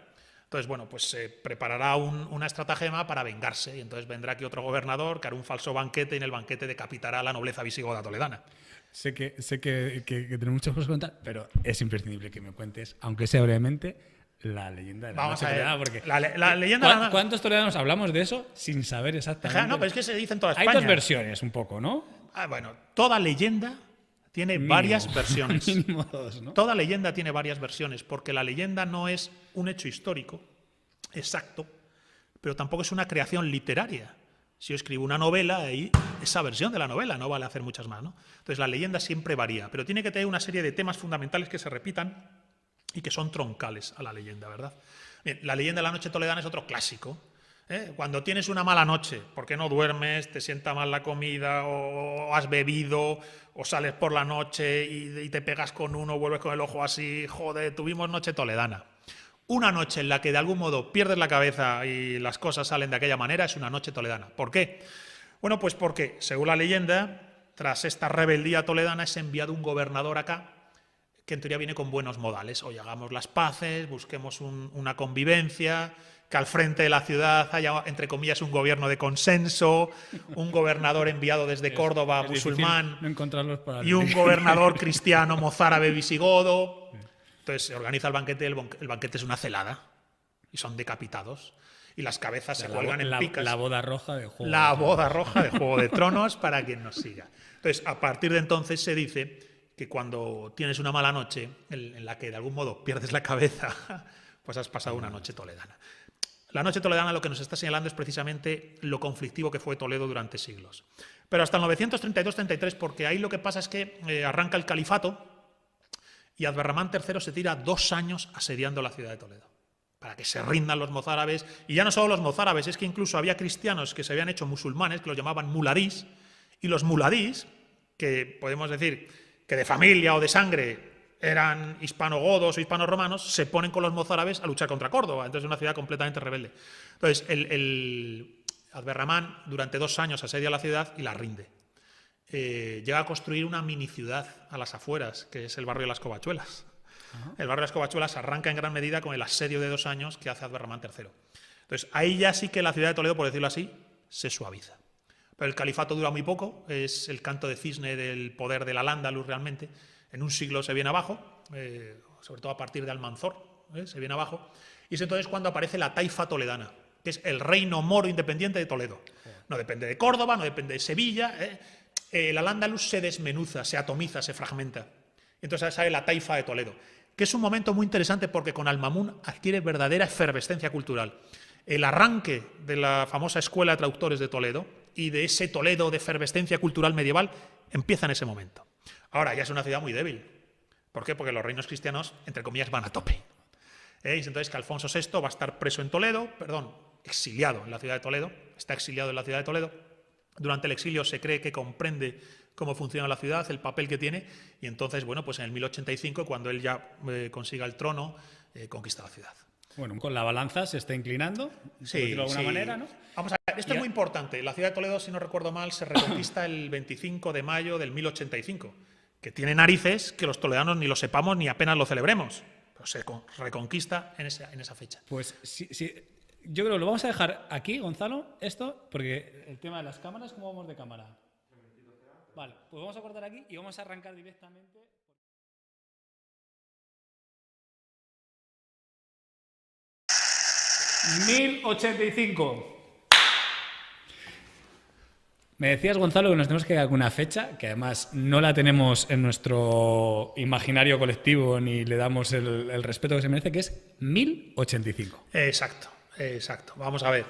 Entonces, bueno, pues se preparará una estratagema para vengarse. Y entonces vendrá aquí otro gobernador que hará un falso banquete y en el banquete decapitará a la nobleza visigoda toledana. Sé que tenemos muchas cosas que contar, pero es imprescindible que me cuentes, aunque sea brevemente, la leyenda de la noche toledana, porque la leyenda ¿cuántos toledanos hablamos de eso sin saber exactamente? No, pero es que se dice en toda España. Hay 2 versiones, un poco, ¿no? Bueno, toda leyenda tiene varias versiones. Mínimo 2, ¿no? Toda leyenda tiene varias versiones, porque la leyenda no es un hecho histórico exacto, pero tampoco es una creación literaria. Si yo escribo una novela, ahí esa versión de la novela, no vale hacer muchas más, ¿no? Entonces la leyenda siempre varía, pero tiene que tener una serie de temas fundamentales que se repitan y que son troncales a la leyenda, ¿verdad? Bien, la leyenda de la noche toledana es otro clásico. Cuando tienes una mala noche, porque no duermes, te sienta mal la comida, o has bebido, o sales por la noche y te pegas con uno, vuelves con el ojo así, joder, tuvimos noche toledana. Una noche en la que de algún modo pierdes la cabeza y las cosas salen de aquella manera es una noche toledana. ¿Por qué? Bueno, pues porque, según la leyenda, tras esta rebeldía toledana es enviado un gobernador acá que en teoría viene con buenos modales. Oye, hagamos las paces, busquemos una convivencia, que al frente de la ciudad haya, entre comillas, un gobierno de consenso, un gobernador enviado desde Córdoba, musulmán, no encontrarlos para y un gobernador cristiano, mozárabe, visigodo. Entonces se organiza el banquete, el banquete es una celada, y son decapitados. Y las cabezas se cuelgan en picas. La boda roja de Juego La boda roja de Juego de Tronos, para quien nos siga. Entonces, a partir de entonces se dice que cuando tienes una mala noche, en la que de algún modo pierdes la cabeza, pues has pasado una noche toledana. La noche toledana lo que nos está señalando es precisamente lo conflictivo que fue Toledo durante siglos. Pero hasta el 932-33, porque ahí lo que pasa es que arranca el califato y Abderramán III se tira 2 años asediando la ciudad de Toledo, para que se rindan los mozárabes. Y ya no solo los mozárabes, es que incluso había cristianos que se habían hecho musulmanes, que los llamaban muladís, y los muladís, que podemos decir que de familia o de sangre eran hispano-godos o hispano-romanos, se ponen con los mozárabes a luchar contra Córdoba. Entonces es una ciudad completamente rebelde. Entonces el Abderramán durante 2 años asedia la ciudad y la rinde. Llega a construir una mini ciudad a las afueras, que es el barrio de las Covachuelas. El barrio de las Covachuelas arranca en gran medida con el asedio de 2 años que hace Abderramán III. Entonces ahí ya sí que la ciudad de Toledo, por decirlo así, se suaviza. Pero el califato dura muy poco, es el canto de cisne del poder del Al-Ándalus realmente. En un siglo se viene abajo, sobre todo a partir de Almanzor, se viene abajo. Y es entonces cuando aparece la taifa toledana, que es el reino moro independiente de Toledo. No depende de Córdoba, no depende de Sevilla. El Al-Ándalus se desmenuza, se atomiza, se fragmenta. Y entonces sale la taifa de Toledo, que es un momento muy interesante porque con Al-Mamún adquiere verdadera efervescencia cultural. El arranque de la famosa Escuela de Traductores de Toledo y de ese Toledo de efervescencia cultural medieval empieza en ese momento. Ahora ya es una ciudad muy débil. ¿Por qué? Porque los reinos cristianos, entre comillas, van a tope. Y es entonces que Alfonso VI va a estar preso en Toledo, exiliado en la ciudad de Toledo, está exiliado en la ciudad de Toledo. Durante el exilio se cree que comprende cómo funciona la ciudad, el papel que tiene, y entonces, bueno, pues en el 1085, cuando él ya consiga el trono, conquista la ciudad. Bueno, con la balanza se está inclinando, por decirlo de alguna manera, ¿no? Vamos a ver, esto es muy importante. La ciudad de Toledo, si no recuerdo mal, se reconquista el 25 de mayo del 1085, que tiene narices que los toledanos ni lo sepamos ni apenas lo celebremos, pero se reconquista en esa fecha. Pues sí, yo creo que lo vamos a dejar aquí, Gonzalo, esto, porque el tema de las cámaras, ¿cómo vamos de cámara? Vale, pues vamos a cortar aquí y vamos a arrancar directamente. 1085. Me decías, Gonzalo, que nos tenemos que quedar con una fecha, que además no la tenemos en nuestro imaginario colectivo ni le damos el respeto que se merece, que es 1085. Exacto. Vamos a ver.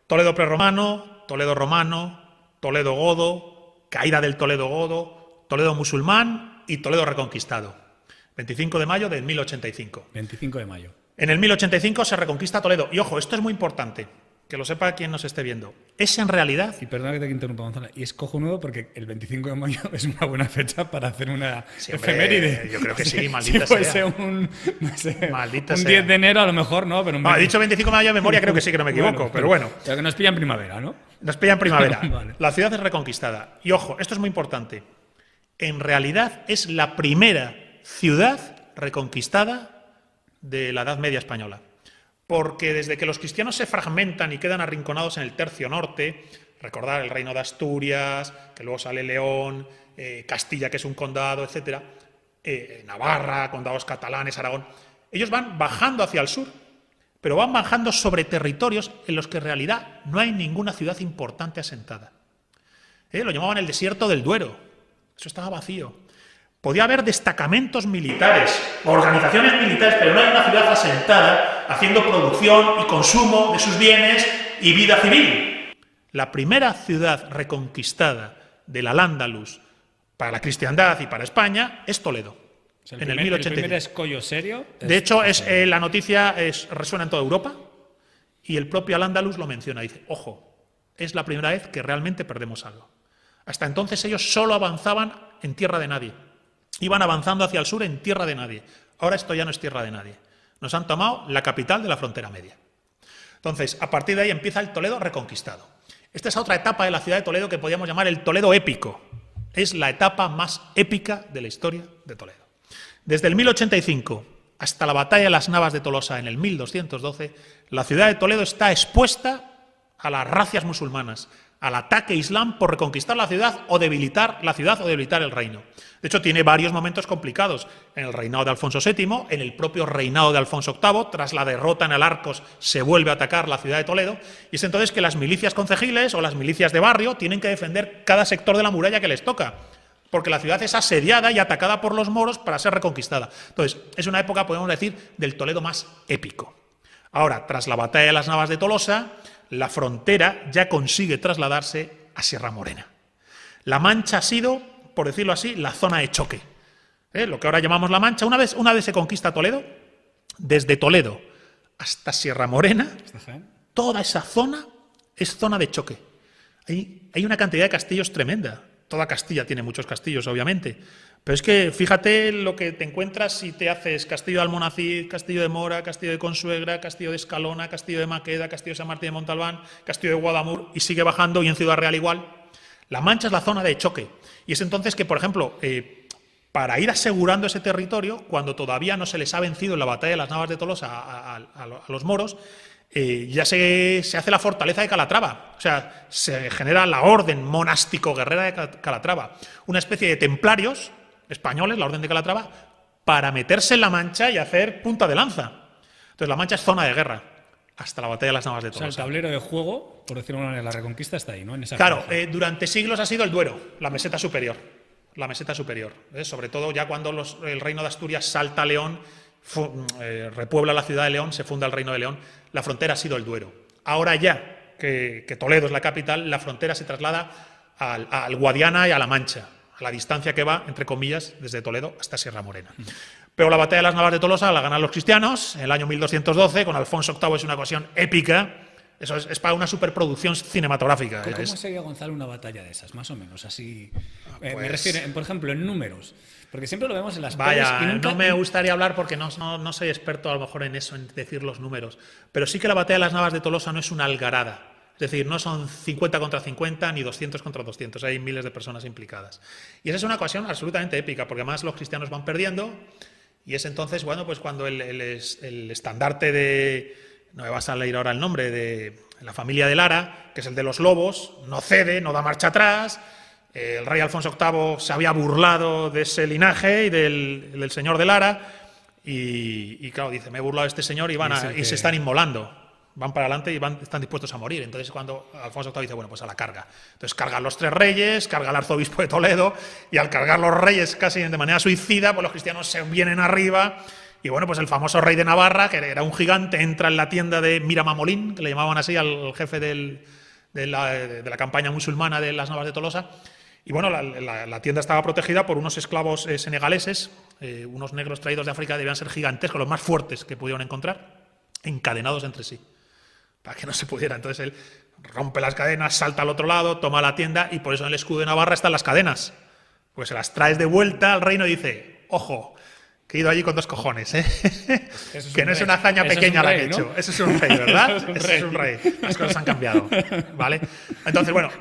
Toledo prerromano, Toledo romano, Toledo godo, caída del Toledo godo, Toledo musulmán y Toledo reconquistado. 25 de mayo del 1085. 25 de mayo. En el 1085 se reconquista Toledo. Y ojo, esto es muy importante, que lo sepa quien nos esté viendo. Es en realidad... Y perdona que te interrumpa, Gonzalo, y es cojonudo porque el 25 de mayo es una buena fecha para hacer una efeméride. Yo creo que sí, maldita sea. Si sea. fuese un 10 sea. de enero a lo mejor, ¿no? Pero he dicho 25 de mayo de memoria, creo que sí, que no me equivoco, pero bueno. Pero que nos pilla en primavera, ¿no? Nos pilla en primavera. Vale. La ciudad es reconquistada. Y ojo, esto es muy importante. En realidad es la primera ciudad reconquistada de la Edad Media española. Porque desde que los cristianos se fragmentan y quedan arrinconados en el tercio norte, recordar el reino de Asturias, que luego sale León, Castilla, que es un condado, etcétera, Navarra, condados catalanes, Aragón, ellos van bajando hacia el sur, pero van bajando sobre territorios en los que en realidad no hay ninguna ciudad importante asentada. Lo llamaban el desierto del Duero. Eso estaba vacío. Podía haber destacamentos militares, organizaciones militares, pero no hay una ciudad asentada haciendo producción y consumo de sus bienes y vida civil. La primera ciudad reconquistada del Al-Ándalus para la cristiandad y para España es Toledo, o sea, en el 1085. El primer escollo serio. De hecho, la noticia resuena en toda Europa y el propio Al-Ándalus lo menciona. Dice, ojo, es la primera vez que realmente perdemos algo. Hasta entonces ellos solo avanzaban en tierra de nadie. Iban avanzando hacia el sur en tierra de nadie. Ahora esto ya no es tierra de nadie. Nos han tomado la capital de la frontera media. Entonces, a partir de ahí empieza el Toledo reconquistado. Esta es otra etapa de la ciudad de Toledo que podríamos llamar el Toledo épico. Es la etapa más épica de la historia de Toledo. Desde el 1085 hasta la batalla de las Navas de Tolosa en el 1212, la ciudad de Toledo está expuesta a las racias musulmanas, al ataque islam por reconquistar la ciudad o debilitar la ciudad o debilitar el reino. De hecho, tiene varios momentos complicados. En el reinado de Alfonso VII, en el propio reinado de Alfonso VIII, tras la derrota en el Arcos, se vuelve a atacar la ciudad de Toledo, y es entonces que las milicias concejiles o las milicias de barrio tienen que defender cada sector de la muralla que les toca, porque la ciudad es asediada y atacada por los moros para ser reconquistada. Entonces, es una época, podemos decir, del Toledo más épico. Ahora, tras la batalla de las Navas de Tolosa, la frontera ya consigue trasladarse a Sierra Morena. La Mancha ha sido, por decirlo así, la zona de choque. Lo que ahora llamamos la Mancha. Una vez se conquista Toledo, desde Toledo hasta Sierra Morena, toda esa zona es zona de choque. Hay una cantidad de castillos tremenda. Toda Castilla tiene muchos castillos, obviamente. Pero es que fíjate lo que te encuentras si te haces Castillo de Almonacid, Castillo de Mora, Castillo de Consuegra, Castillo de Escalona, Castillo de Maqueda, Castillo de San Martín de Montalbán, Castillo de Guadamur, y sigue bajando, y en Ciudad Real igual. La Mancha es la zona de choque. Y es entonces que, por ejemplo, para ir asegurando ese territorio, cuando todavía no se les ha vencido en la batalla de las Navas de Tolosa a los moros, ya se hace la fortaleza de Calatrava. O sea, se genera la orden monástico-guerrera de Calatrava. Una especie de templarios españoles, la orden de Calatrava, para meterse en la Mancha y hacer punta de lanza. Entonces, la Mancha es zona de guerra hasta la batalla de las Navas de Tolosa. O sea, el tablero de juego, por decirlo de una manera, la reconquista está ahí, ¿no? En esa claro, durante siglos ha sido el Duero, la meseta superior. La meseta superior. Sobre todo ya cuando el reino de Asturias salta a León, repuebla la ciudad de León, se funda el reino de León, la frontera ha sido el Duero. Ahora ya que Toledo es la capital, la frontera se traslada al Guadiana y a la Mancha. a la distancia que va, entre comillas, desde Toledo hasta Sierra Morena. Pero la batalla de las Navas de Tolosa la ganan los cristianos en el año 1212, con Alfonso VIII, es una ocasión épica. Eso es para una superproducción cinematográfica. ¿Cómo sería, Gonzalo, una batalla de esas? Más o menos, así. Pues, me refiero, por ejemplo, en números. Porque siempre lo vemos en las Vaya, pelis y nunca... no me gustaría hablar porque no soy experto a lo mejor en eso, en decir los números. Pero sí que la batalla de las Navas de Tolosa no es una algarada. Es decir, no son 50 contra 50 ni 200 contra 200. Hay miles de personas implicadas. Y esa es una ocasión absolutamente épica, porque además los cristianos van perdiendo. Y es entonces, bueno, pues cuando el estandarte de... No me va a salir ahora el nombre, de la familia de Lara, que es el de los lobos, no cede, no da marcha atrás. El rey Alfonso VIII se había burlado de ese linaje y del señor de Lara. Y claro, dice, me he burlado de este señor y se están inmolando. Van para adelante y están dispuestos a morir. Entonces cuando Alfonso VIII dice, bueno, pues a la carga. Entonces cargan los tres reyes, carga el arzobispo de Toledo, y al cargar los reyes casi de manera suicida, pues los cristianos se vienen arriba. Y bueno, pues el famoso rey de Navarra, que era un gigante, entra en la tienda de Miramamolín, que le llamaban así al jefe de la campaña musulmana de las Navas de Tolosa. Y bueno, la tienda estaba protegida por unos esclavos senegaleses, unos negros traídos de África, debían ser gigantescos, los más fuertes que pudieron encontrar, encadenados entre sí, para que no se pudiera. Entonces él rompe las cadenas, salta al otro lado, toma la tienda, y por eso en el escudo de Navarra están las cadenas. Pues se las traes de vuelta al reino y dice, ojo, que he ido allí con 2 cojones, ¿eh? Que no es una hazaña pequeña la que he hecho. Eso es un rey, ¿verdad? Eso es un rey. Las cosas han cambiado, ¿vale? Entonces, bueno,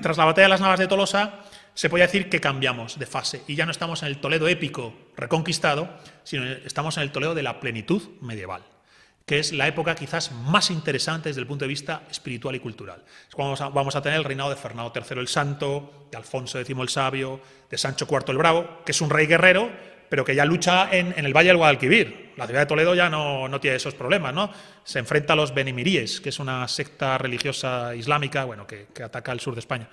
tras la batalla de las Navas de Tolosa, se puede decir que cambiamos de fase y ya no estamos en el Toledo épico reconquistado, sino estamos en el Toledo de la plenitud medieval, que es la época quizás más interesante desde el punto de vista espiritual y cultural. Es cuando vamos a tener el reinado de Fernando III el Santo, de Alfonso X el Sabio, de Sancho IV el Bravo, que es un rey guerrero, pero que ya lucha en el Valle del Guadalquivir. La ciudad de Toledo ya no tiene esos problemas, ¿no? Se enfrenta a los benimiríes, que es una secta religiosa islámica, bueno, que ataca al sur de España.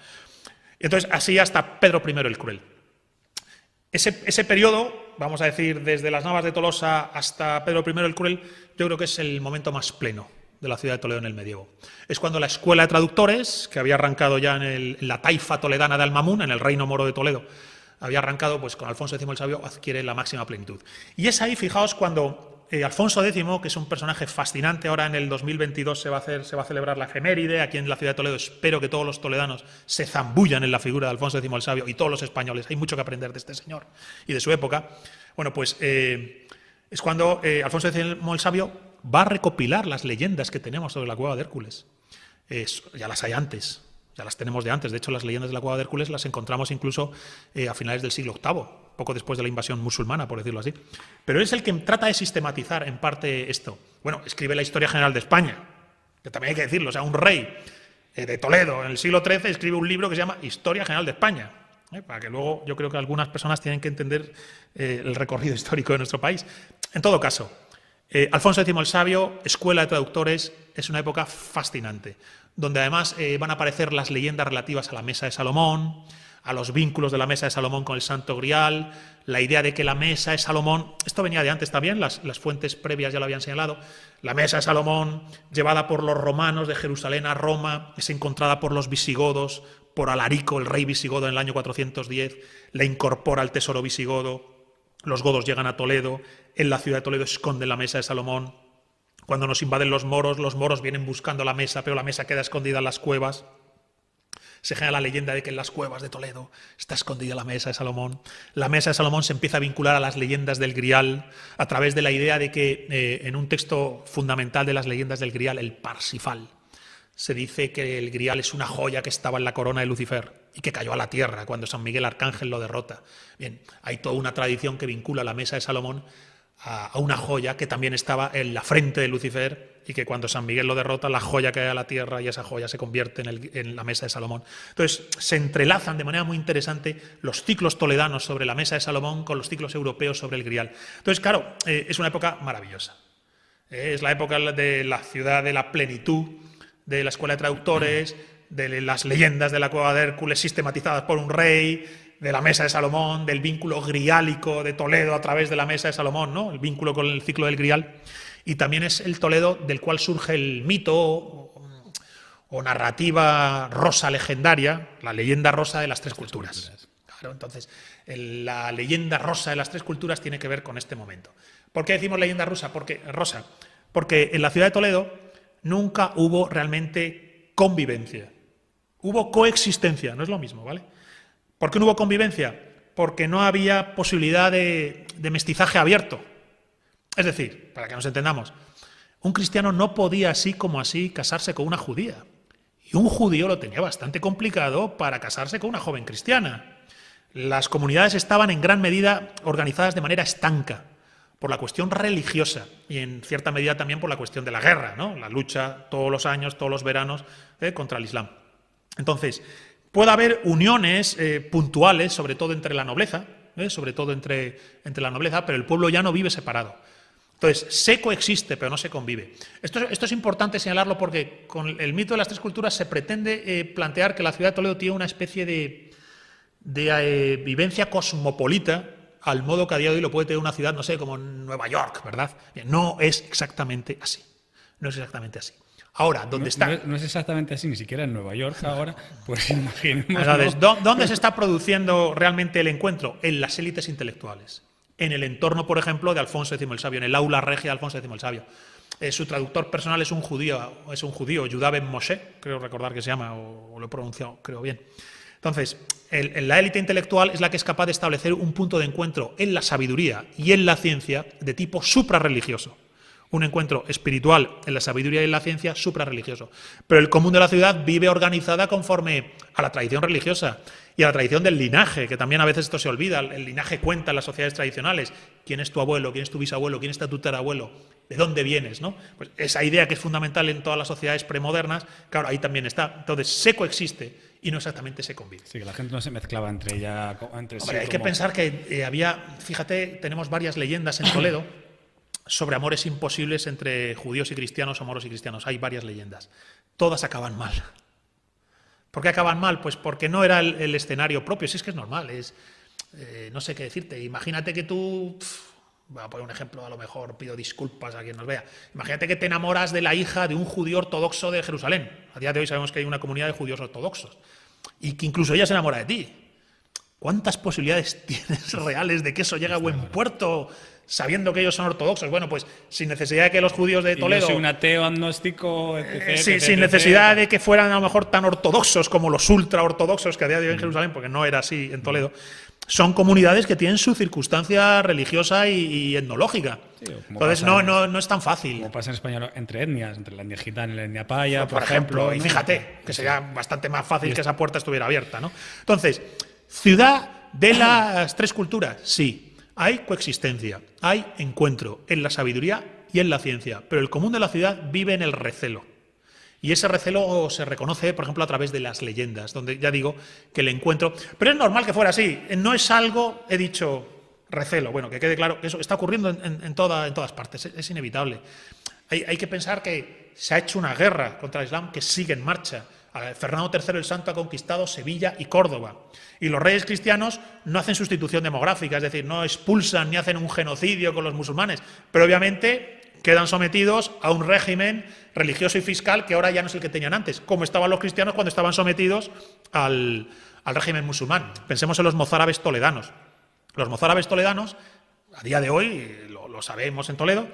Y entonces, así hasta Pedro I el Cruel. Ese periodo, vamos a decir, desde las Navas de Tolosa hasta Pedro I el Cruel, yo creo que es el momento más pleno de la ciudad de Toledo en el medievo. Es cuando la escuela de traductores, que había arrancado ya en la taifa toledana de Almamún, en el reino moro de Toledo, había arrancado pues con Alfonso X el Sabio, adquiere la máxima plenitud. Y es ahí, fijaos, cuando Alfonso X, que es un personaje fascinante, ahora en el 2022 se va a celebrar la efeméride aquí en la ciudad de Toledo. Espero que todos los toledanos se zambullan en la figura de Alfonso X el Sabio y todos los españoles. Hay mucho que aprender de este señor y de su época. Bueno, pues es cuando Alfonso X el Sabio va a recopilar las leyendas que tenemos sobre la cueva de Hércules. Ya las hay antes. Ya las tenemos de antes. De hecho, las leyendas de la cueva de Hércules las encontramos incluso a finales del siglo VIII, poco después de la invasión musulmana, por decirlo así. Pero es el que trata de sistematizar en parte esto. Bueno, escribe la Historia General de España, que también hay que decirlo. O sea, un rey de Toledo en el siglo XIII escribe un libro que se llama Historia General de España, para que luego yo creo que algunas personas tienen que entender el recorrido histórico de nuestro país. En todo caso, Alfonso X el Sabio, escuela de traductores, es una época fascinante, donde además van a aparecer las leyendas relativas a la Mesa de Salomón, a los vínculos de la Mesa de Salomón con el Santo Grial, la idea de que la Mesa de Salomón, esto venía de antes también, las fuentes previas ya lo habían señalado, la Mesa de Salomón, llevada por los romanos de Jerusalén a Roma, es encontrada por los visigodos, por Alarico, el rey visigodo, en el año 410, la incorpora al tesoro visigodo, los godos llegan a Toledo, en la ciudad de Toledo esconden la Mesa de Salomón. Cuando nos invaden los moros vienen buscando la mesa, pero la mesa queda escondida en las cuevas. Se genera la leyenda de que en las cuevas de Toledo está escondida la Mesa de Salomón. La Mesa de Salomón se empieza a vincular a las leyendas del Grial a través de la idea de que en un texto fundamental de las leyendas del Grial, el Parsifal, se dice que el Grial es una joya que estaba en la corona de Lucifer y que cayó a la tierra cuando San Miguel Arcángel lo derrota. Bien, hay toda una tradición que vincula la Mesa de Salomón a una joya que también estaba en la frente de Lucifer y que cuando San Miguel lo derrota, la joya cae a la tierra y esa joya se convierte en la Mesa de Salomón. Entonces, se entrelazan de manera muy interesante los ciclos toledanos sobre la Mesa de Salomón con los ciclos europeos sobre el Grial. Entonces, claro, es una época maravillosa. Es la época de la ciudad de la plenitud, de la escuela de traductores, de las leyendas de la cueva de Hércules sistematizadas por un rey, de la Mesa de Salomón, del vínculo griálico de Toledo a través de la Mesa de Salomón, ¿no? El vínculo con el ciclo del Grial. Y también es el Toledo del cual surge el mito o narrativa rosa legendaria, la leyenda rosa de las tres culturas. Claro, entonces, la leyenda rosa de las tres culturas tiene que ver con este momento. ¿Por qué decimos leyenda rosa? Porque en la ciudad de Toledo nunca hubo realmente convivencia. Hubo coexistencia, no es lo mismo, ¿vale? ¿Por qué no hubo convivencia? Porque no había posibilidad de mestizaje abierto. Es decir, para que nos entendamos, un cristiano no podía así como así casarse con una judía. Y un judío lo tenía bastante complicado para casarse con una joven cristiana. Las comunidades estaban en gran medida organizadas de manera estanca, por la cuestión religiosa y en cierta medida también por la cuestión de la guerra, ¿no? La lucha todos los años, todos los veranos contra el Islam. Entonces, puede haber uniones puntuales, sobre todo entre la nobleza, entre la nobleza, pero el pueblo ya no vive separado. Entonces, se coexiste, pero no se convive. Esto es importante señalarlo porque con el mito de las tres culturas se pretende plantear que la ciudad de Toledo tiene una especie de vivencia cosmopolita, al modo que a día de hoy lo puede tener una ciudad, no sé, como Nueva York, ¿verdad? Bien, no es exactamente así. No es exactamente así. Ahora, ¿dónde está? No es exactamente así, ni siquiera en Nueva York ahora, pues imaginemos. Entonces, ¿dónde se está produciendo realmente el encuentro? En las élites intelectuales. En el entorno, por ejemplo, de Alfonso X el Sabio, en el aula regia de Alfonso X el Sabio. Su traductor personal es un judío, Judá ben Moshe, creo recordar que se llama, o lo he pronunciado, creo bien. Entonces, la élite intelectual es la que es capaz de establecer un punto de encuentro en la sabiduría y en la ciencia de tipo suprarreligioso. Un encuentro espiritual en la sabiduría y en la ciencia suprarreligioso. Pero el común de la ciudad vive organizada conforme a la tradición religiosa y a la tradición del linaje, que también a veces esto se olvida. El linaje cuenta en las sociedades tradicionales. ¿Quién es tu abuelo? ¿Quién es tu bisabuelo? ¿Quién es tu tatarabuelo? ¿De dónde vienes? ¿No? Pues esa idea que es fundamental en todas las sociedades premodernas, claro, ahí también está. Entonces, se coexiste y no exactamente se convive. Sí, que la gente no se mezclaba entre ella, entre sí. Hombre, hay que pensar que fíjate, tenemos varias leyendas en Toledo sobre amores imposibles entre judíos y cristianos o moros y cristianos. Hay varias leyendas. Todas acaban mal. ¿Por qué acaban mal? Pues porque no era el escenario propio. Si es que es normal, no sé qué decirte. Imagínate que tú... voy a poner un ejemplo, a lo mejor pido disculpas a quien nos vea. Imagínate que te enamoras de la hija de un judío ortodoxo de Jerusalén. A día de hoy sabemos que hay una comunidad de judíos ortodoxos. Y que incluso ella se enamora de ti. ¿Cuántas posibilidades tienes reales de que eso llegue a buen puerto sabiendo que ellos son ortodoxos? Bueno, pues sin necesidad de que los judíos de Toledo... Y yo soy un ateo, agnóstico, etc. Sin necesidad de que fueran a lo mejor tan ortodoxos como los ultraortodoxos que a día de hoy en Jerusalén, porque no era así en Toledo. Son comunidades que tienen su circunstancia religiosa y etnológica. Sí, entonces no es tan fácil. Como pasa en España entre etnias, entre la etnia gitana y la etnia paya, por ejemplo. Y fíjate, que sería bastante más fácil que esa puerta estuviera abierta, ¿no? Entonces, ciudad de las tres culturas, sí. Hay coexistencia, hay encuentro en la sabiduría y en la ciencia, pero el común de la ciudad vive en el recelo. Y ese recelo se reconoce, por ejemplo, a través de las leyendas, donde ya digo que el encuentro... Pero es normal que fuera así, no es algo, he dicho, recelo. Bueno, que quede claro, eso está ocurriendo en todas partes, es inevitable. Hay que pensar que se ha hecho una guerra contra el Islam que sigue en marcha. Fernando III el Santo ha conquistado Sevilla y Córdoba. Y los reyes cristianos no hacen sustitución demográfica, es decir, no expulsan ni hacen un genocidio con los musulmanes, pero obviamente quedan sometidos a un régimen religioso y fiscal que ahora ya no es el que tenían antes, como estaban los cristianos cuando estaban sometidos al régimen musulmán. Pensemos en los mozárabes toledanos. Los mozárabes toledanos, a día de hoy, lo sabemos en Toledo,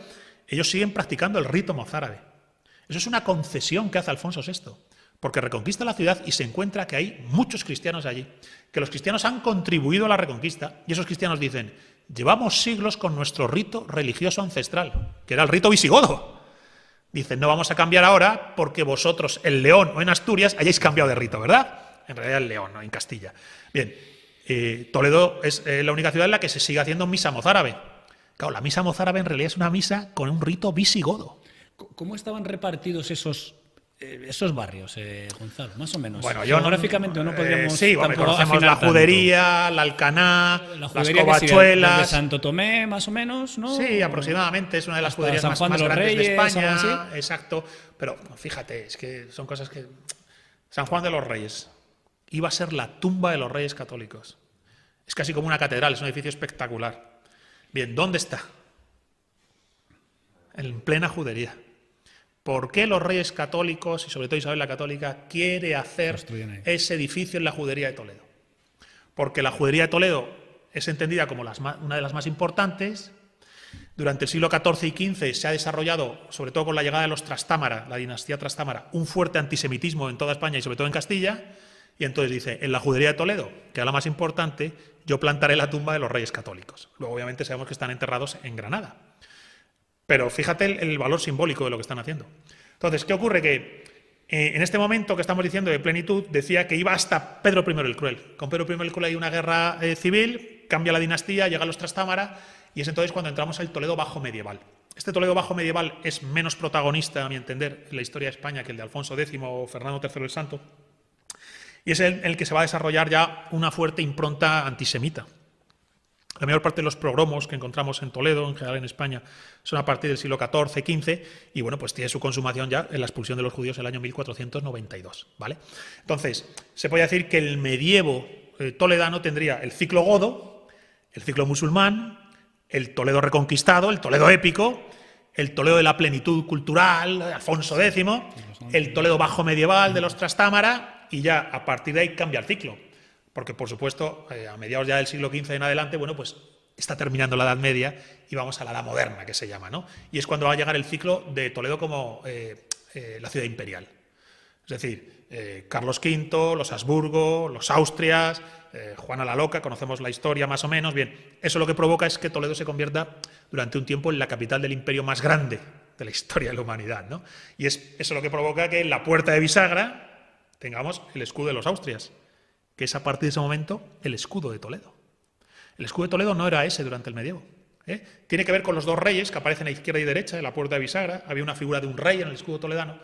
ellos siguen practicando el rito mozárabe. Eso es una concesión que hace Alfonso VI, porque reconquista la ciudad y se encuentra que hay muchos cristianos allí, que los cristianos han contribuido a la reconquista, y esos cristianos dicen: llevamos siglos con nuestro rito religioso ancestral, que era el rito visigodo. Dicen, no vamos a cambiar ahora porque vosotros en León o en Asturias hayáis cambiado de rito, ¿verdad? En realidad en León, no en Castilla. Bien, Toledo es la única ciudad en la que se sigue haciendo misa mozárabe. Claro, la misa mozárabe en realidad es una misa con un rito visigodo. ¿Cómo estaban repartidos esos barrios, Gonzalo, más o menos? Bueno, geográficamente no podríamos... sí, conocemos la Judería, la Alcaná, las Covachuelas... Desde Santo Tomé, más o menos, ¿no? Sí, aproximadamente, es una de las juderías más grandes de España. Exacto, pero fíjate, es que son cosas que... San Juan de los Reyes iba a ser la tumba de los reyes católicos. Es casi como una catedral, es un edificio espectacular. Bien, ¿dónde está? En plena Judería. ¿Por qué los reyes católicos, y sobre todo Isabel la Católica, quiere hacer ese edificio en la Judería de Toledo? porque la judería de Toledo es entendida como una de las más importantes. Durante el siglo XIV y XV se ha desarrollado, sobre todo con la llegada de los Trastámara, la dinastía Trastámara, un fuerte antisemitismo en toda España y sobre todo en Castilla. Y entonces dice, en la judería de Toledo, que es la más importante, yo plantaré la tumba de los reyes católicos. Luego, obviamente, sabemos que están enterrados en Granada. Pero fíjate el valor simbólico de lo que están haciendo. Entonces, ¿qué ocurre? Que en este momento que estamos diciendo de plenitud, decía que iba hasta Pedro I el Cruel. Con Pedro I el Cruel hay una guerra civil, cambia la dinastía, llegan los Trastámara, y es entonces cuando entramos al Toledo bajo medieval. Este Toledo bajo medieval es menos protagonista, a mi entender, en la historia de España que el de Alfonso X o Fernando III el Santo, y es el que se va a desarrollar ya una fuerte impronta antisemita. La mayor parte de los pogromos que encontramos en Toledo, en general en España, son a partir del siglo XIV, XV, y bueno, pues tiene su consumación ya en la expulsión de los judíos en el año 1492, ¿vale? Entonces, se puede decir que el medievo toledano tendría el ciclo godo, el ciclo musulmán, el Toledo reconquistado, el Toledo épico, el Toledo de la plenitud cultural, Alfonso X, el Toledo bajo medieval de los Trastámara, y ya a partir de ahí cambia el ciclo. Porque, por supuesto, a mediados ya del siglo XV en adelante, bueno, pues está terminando la Edad Media y vamos a la Edad Moderna, que se llama, ¿no? Y es cuando va a llegar el ciclo de Toledo como la ciudad imperial. Es decir, Carlos V, los Habsburgo, los Austrias, Juana la Loca, conocemos la historia más o menos. Bien, eso lo que provoca es que Toledo se convierta durante un tiempo en la capital del imperio más grande de la historia de la humanidad, ¿no? Y es eso lo que provoca que en la puerta de bisagra tengamos el escudo de los Austrias, que es a partir de ese momento el escudo de Toledo. El escudo de Toledo no era ese durante el medievo. Tiene que ver con los dos reyes que aparecen a izquierda y derecha en la puerta de bisagra. Había una figura de un rey en el escudo toledano,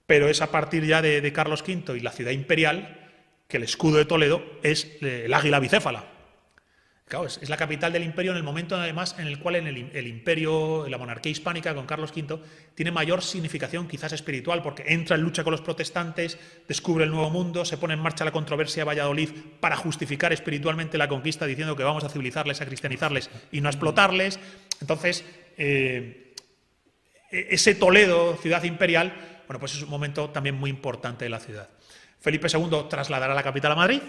pero es a partir ya de Carlos V y la ciudad imperial que el escudo de Toledo es el águila bicéfala. Claro, es la capital del imperio en el momento, además, en el cual el imperio, la monarquía hispánica con Carlos V, tiene mayor significación quizás espiritual, porque entra en lucha con los protestantes, descubre el nuevo mundo, se pone en marcha la controversia de Valladolid para justificar espiritualmente la conquista, diciendo que vamos a civilizarles, a cristianizarles y no a explotarles. Entonces, ese Toledo, ciudad imperial, bueno, pues es un momento también muy importante de la ciudad. Felipe II trasladará la capital a Madrid.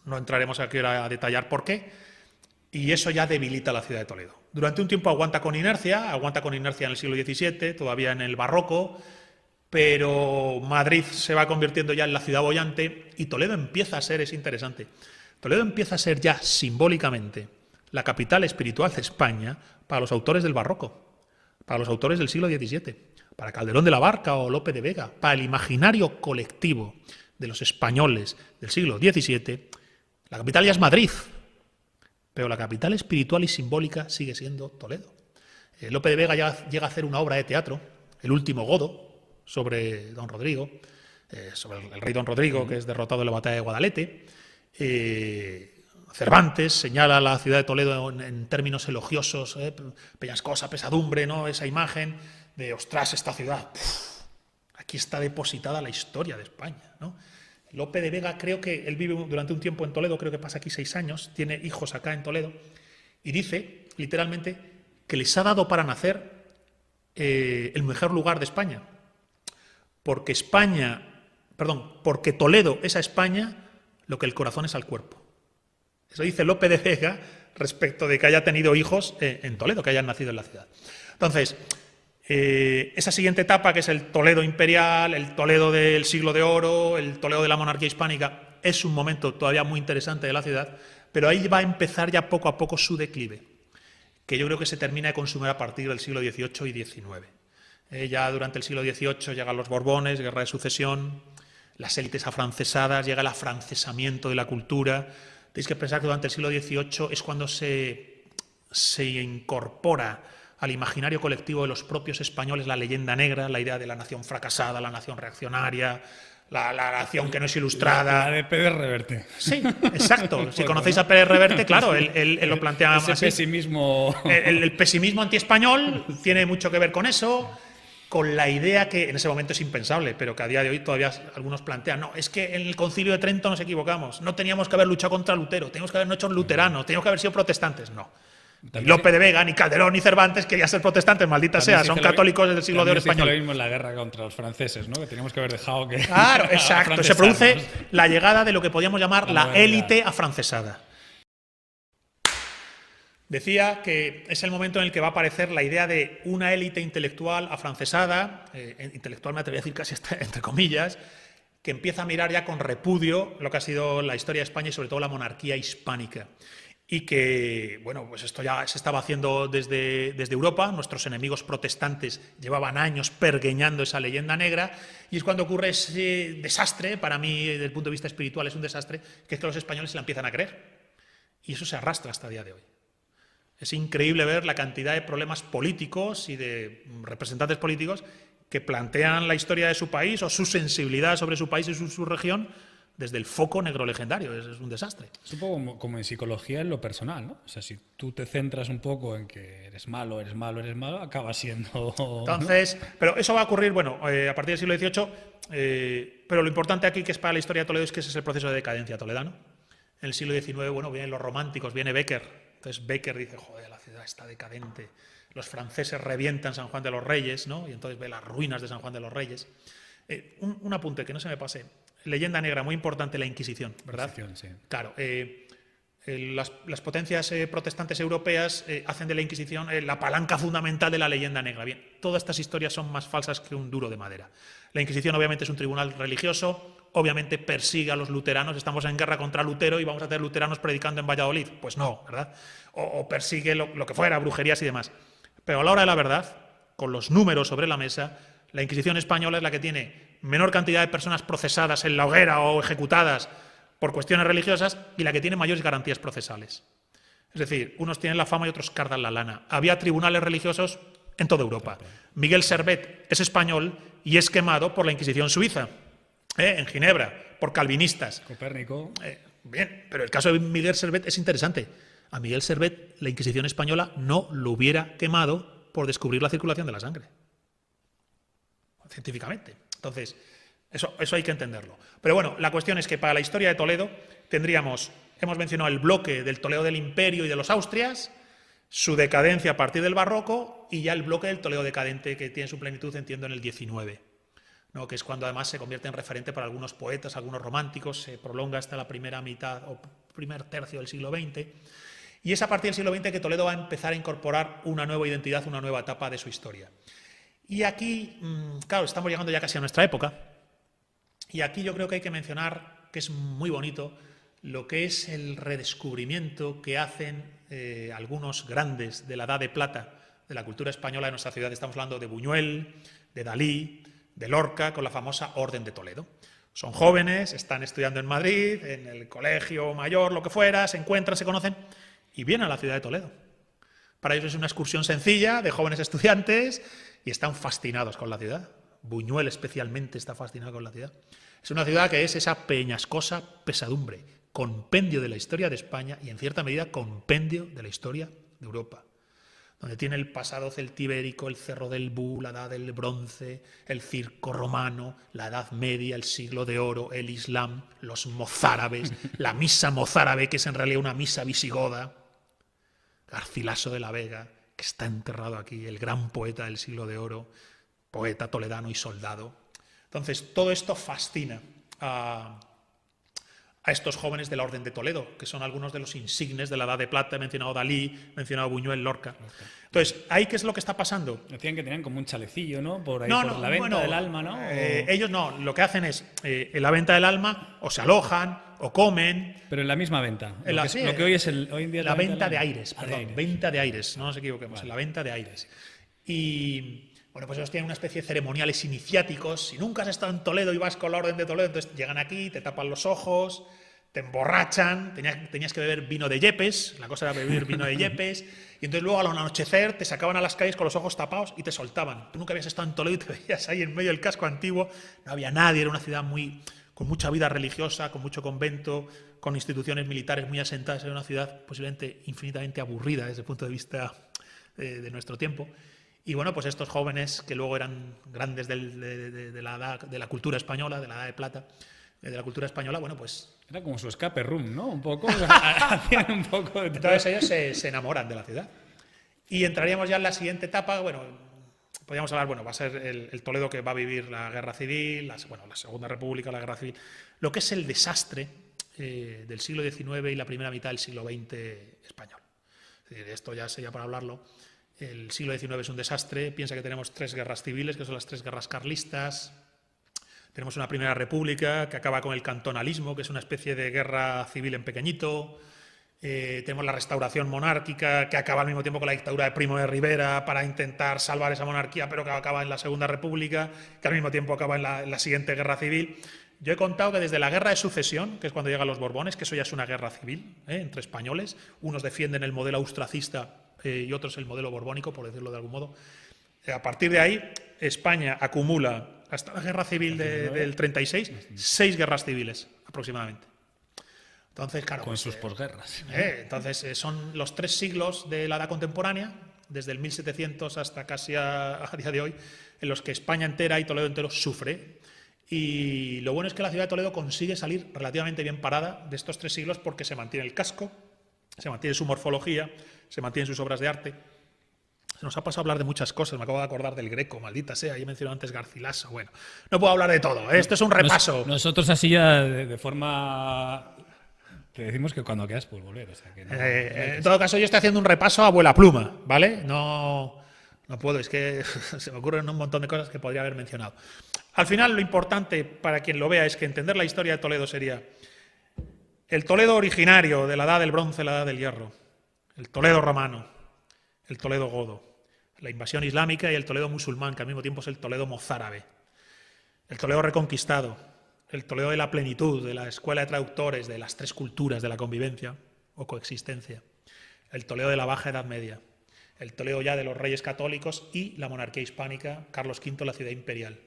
No entraremos aquí a detallar por qué, y eso ya debilita la ciudad de Toledo. Durante un tiempo aguanta con inercia en el siglo XVII, todavía en el barroco, pero Madrid se va convirtiendo ya en la ciudad boyante y Toledo empieza a ser, es interesante, Toledo empieza a ser ya simbólicamente la capital espiritual de España para los autores del barroco, para los autores del siglo XVII, para Calderón de la Barca o Lope de Vega, para el imaginario colectivo de los españoles del siglo XVII. La capital ya es Madrid, pero la capital espiritual y simbólica sigue siendo Toledo. Lope de Vega llega a hacer una obra de teatro, El último Godo, sobre Don Rodrigo, sobre el rey Don Rodrigo, que es derrotado en la batalla de Guadalete. Cervantes señala a la ciudad de Toledo en términos elogiosos, peñascosa, pesadumbre, ¿no? Esa imagen de, ostras, esta ciudad, aquí está depositada la historia de España, ¿no? Lope de Vega, creo que él vive durante un tiempo en Toledo, creo que pasa aquí 6 años, tiene hijos acá en Toledo, y dice, literalmente, que les ha dado para nacer el mejor lugar de España. Porque Toledo es a España lo que el corazón es al cuerpo. Eso dice Lope de Vega respecto de que haya tenido hijos en Toledo, que hayan nacido en la ciudad. Entonces, esa siguiente etapa, que es el Toledo imperial, el Toledo del siglo de oro, el Toledo de la monarquía hispánica, es un momento todavía muy interesante de la ciudad, pero ahí va a empezar ya poco a poco su declive, que yo creo que se termina de consumir a partir del siglo XVIII y XIX. Ya durante el siglo XVIII llegan los Borbones, guerra de sucesión, las élites afrancesadas, llega el afrancesamiento de la cultura. Tenéis que pensar que durante el siglo XVIII es cuando se incorpora al imaginario colectivo de los propios españoles la leyenda negra, la idea de la nación fracasada, la nación reaccionaria, la nación que no es ilustrada. La de Pérez Reverte. Sí, exacto. Si conocéis a Pérez Reverte, claro, él lo plantea ese así. Pesimismo. El pesimismo antiespañol tiene mucho que ver con eso, con la idea que en ese momento es impensable, pero que a día de hoy todavía algunos plantean. No, es que en el Concilio de Trento nos equivocamos. No teníamos que haber luchado contra Lutero, teníamos que habernos hecho luteranos, teníamos que haber sido protestantes. No. Ni Lope de Vega, ni Calderón, ni Cervantes querían ser protestantes, maldita sea, son católicos del siglo de oro español. Lo mismo en la guerra contra los franceses, ¿no? Que teníamos que haber dejado que... Claro, exacto. Se produce la llegada de lo que podríamos llamar la élite afrancesada. Decía que es el momento en el que va a aparecer la idea de una élite intelectual afrancesada, intelectual me atrevería a decir casi entre comillas, que empieza a mirar ya con repudio lo que ha sido la historia de España y sobre todo la monarquía hispánica. Y que, bueno, pues esto ya se estaba haciendo desde Europa, nuestros enemigos protestantes llevaban años pergeñando esa leyenda negra, y es cuando ocurre ese desastre, para mí desde el punto de vista espiritual es un desastre, que es que los españoles se la empiezan a creer. Y eso se arrastra hasta el día de hoy. Es increíble ver la cantidad de problemas políticos y de representantes políticos que plantean la historia de su país o su sensibilidad sobre su país y su región desde el foco negro legendario. Es un desastre. Es un poco como en psicología en lo personal, ¿no? O sea, si tú te centras un poco en que eres malo, acaba siendo... Entonces, ¿no? Pero eso va a ocurrir, bueno, a partir del siglo XVIII, pero lo importante aquí que es para la historia de Toledo es que ese es el proceso de decadencia toledano. En el siglo XIX, bueno, vienen los románticos, viene Bécquer. Entonces Bécquer dice, joder, la ciudad está decadente. Los franceses revientan San Juan de los Reyes, ¿no? Y entonces ve las ruinas de San Juan de los Reyes. Un apunte, que no se me pase. Leyenda negra, muy importante, la Inquisición, ¿verdad? Inquisición, sí. Claro. Las potencias protestantes europeas hacen de la Inquisición la palanca fundamental de la leyenda negra. Bien, todas estas historias son más falsas que un duro de madera. La Inquisición obviamente es un tribunal religioso, obviamente persigue a los luteranos, estamos en guerra contra Lutero y vamos a tener luteranos predicando en Valladolid. Pues no, ¿verdad? O persigue lo que fuera, brujerías y demás. Pero a la hora de la verdad, con los números sobre la mesa, la Inquisición española es la que tiene menor cantidad de personas procesadas en la hoguera o ejecutadas por cuestiones religiosas y la que tiene mayores garantías procesales. Es decir, unos tienen la fama y otros cardan la lana. Había tribunales religiosos en toda Europa. Miguel Servet es español y es quemado por la Inquisición suiza, en Ginebra, por calvinistas. Copérnico. Bien, pero el caso de Miguel Servet es interesante. A Miguel Servet la Inquisición española no lo hubiera quemado por descubrir la circulación de la sangre. Científicamente. Entonces, eso hay que entenderlo. Pero bueno, la cuestión es que para la historia de Toledo tendríamos, hemos mencionado el bloque del Toledo del Imperio y de los Austrias, su decadencia a partir del Barroco y ya el bloque del Toledo decadente que tiene su plenitud, entiendo, en el XIX, ¿no? Que es cuando además se convierte en referente para algunos poetas, algunos románticos, se prolonga hasta la primera mitad o primer tercio del siglo XX. Y es a partir del siglo XX que Toledo va a empezar a incorporar una nueva identidad, una nueva etapa de su historia. Y aquí, claro, estamos llegando ya casi a nuestra época, y aquí yo creo que hay que mencionar que es muy bonito lo que es el redescubrimiento que hacen algunos grandes de la Edad de Plata de la cultura española de nuestra ciudad. Estamos hablando de Buñuel, de Dalí, de Lorca, con la famosa Orden de Toledo. Son jóvenes, están estudiando en Madrid, en el colegio mayor, lo que fuera, se encuentran, se conocen y vienen a la ciudad de Toledo. Para ellos es una excursión sencilla de jóvenes estudiantes y están fascinados con la ciudad. Buñuel especialmente está fascinado con la ciudad. Es una ciudad que es esa peñascosa pesadumbre, compendio de la historia de España y en cierta medida compendio de la historia de Europa, donde tiene el pasado celtibérico, el Cerro del Bú, la Edad del Bronce, el circo romano, la Edad Media, el Siglo de Oro, el Islam, los mozárabes, la misa mozárabe, que es en realidad una misa visigoda, Garcilaso de la Vega, que está enterrado aquí, el gran poeta del Siglo de Oro, poeta toledano y soldado. Entonces, todo esto fascina a estos jóvenes de la Orden de Toledo, que son algunos de los insignes de la Edad de Plata. He mencionado Dalí, he mencionado Buñuel, Lorca. Entonces, ¿ahí qué es lo que está pasando? Decían que tenían como un chalecillo, ¿no? Por ahí, por la venta del alma, ¿no? Ellos no, lo que hacen es, en la venta del alma, o se alojan, o comen. Pero en la misma venta. Lo que hoy es hoy en día la venta de aires, perdón, venta de aires, no nos equivoquemos, vale. La venta de aires. Y bueno, pues ellos tienen una especie de ceremoniales iniciáticos. Si nunca has estado en Toledo y vas con la Orden de Toledo, entonces llegan aquí, te tapan los ojos, te emborrachan, tenías que beber vino de Yepes, la cosa era beber vino de Yepes, y entonces luego al anochecer te sacaban a las calles con los ojos tapados y te soltaban. Tú nunca habías estado en Toledo y te veías ahí en medio del casco antiguo, no había nadie, era una ciudad con mucha vida religiosa, con mucho convento, con instituciones militares muy asentadas, era una ciudad posiblemente infinitamente aburrida desde el punto de vista de nuestro tiempo. Y bueno, pues estos jóvenes que luego eran grandes de la cultura española, de la Edad de Plata, de la cultura española, bueno, pues... Era como su escape room, ¿no? Un poco. Hacían un poco de todo. Entonces ellos se enamoran de la ciudad. Y entraríamos ya en la siguiente etapa, bueno, podríamos hablar, bueno, va a ser el Toledo que va a vivir la Guerra Civil, la Segunda República, la Guerra Civil, lo que es el desastre del siglo XIX y la primera mitad del siglo XX español. Es decir, esto ya sería para hablarlo. El siglo XIX es un desastre, piensa que tenemos 3 guerras civiles, que son las 3 guerras carlistas. Tenemos una primera república que acaba con el cantonalismo, que es una especie de guerra civil en pequeñito. Tenemos la restauración monárquica, que acaba al mismo tiempo con la dictadura de Primo de Rivera para intentar salvar esa monarquía, pero que acaba en la Segunda República, que al mismo tiempo acaba en la siguiente guerra civil. Yo he contado que desde la Guerra de Sucesión, que es cuando llegan los Borbones, que eso ya es una guerra civil entre españoles, unos defienden el modelo austracista y otros el modelo borbónico, por decirlo de algún modo. A partir de ahí, España acumula, hasta la Guerra Civil del 36, 6 guerras civiles aproximadamente. Entonces, claro, con sus posguerras. Entonces, son los 3 siglos de la edad contemporánea, desde el 1700 hasta casi a día de hoy, en los que España entera y Toledo entero sufre. Y lo bueno es que la ciudad de Toledo consigue salir relativamente bien parada de estos 3 siglos porque se mantiene el casco, se mantiene su morfología, se mantienen sus obras de arte. Se nos ha pasado a hablar de muchas cosas, me acabo de acordar del Greco, maldita sea, he mencionado antes Garcilaso. Bueno, no puedo hablar de todo, esto es un repaso. Nosotros así ya de forma... Te decimos que cuando quieras puedes volver. O sea, que no, en todo caso, yo estoy haciendo un repaso a abuela pluma, ¿vale? No puedo, es que se me ocurren un montón de cosas que podría haber mencionado. Al final, lo importante para quien lo vea es que entender la historia de Toledo sería el Toledo originario de la Edad del Bronce, la Edad del Hierro, el Toledo romano, el Toledo godo, la invasión islámica y el Toledo musulmán, que al mismo tiempo es el Toledo mozárabe, el Toledo reconquistado, el Toledo de la plenitud, de la escuela de traductores, de las 3 culturas de la convivencia o coexistencia, el Toledo de la Baja Edad Media, el Toledo ya de los reyes católicos y la monarquía hispánica, Carlos V, la ciudad imperial,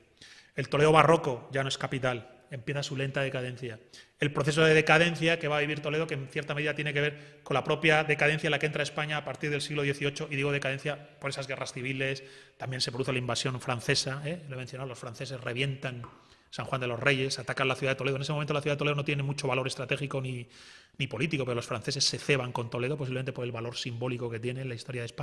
el Toledo barroco, ya no es capital, empieza su lenta decadencia, el proceso de decadencia que va a vivir Toledo, que en cierta medida tiene que ver con la propia decadencia en la que entra España a partir del siglo XVIII, y digo decadencia por esas guerras civiles, también se produce la invasión francesa, lo he mencionado, los franceses revientan San Juan de los Reyes, atacan la ciudad de Toledo. En ese momento la ciudad de Toledo no tiene mucho valor estratégico ni político, pero los franceses se ceban con Toledo, posiblemente por el valor simbólico que tiene en la historia de España.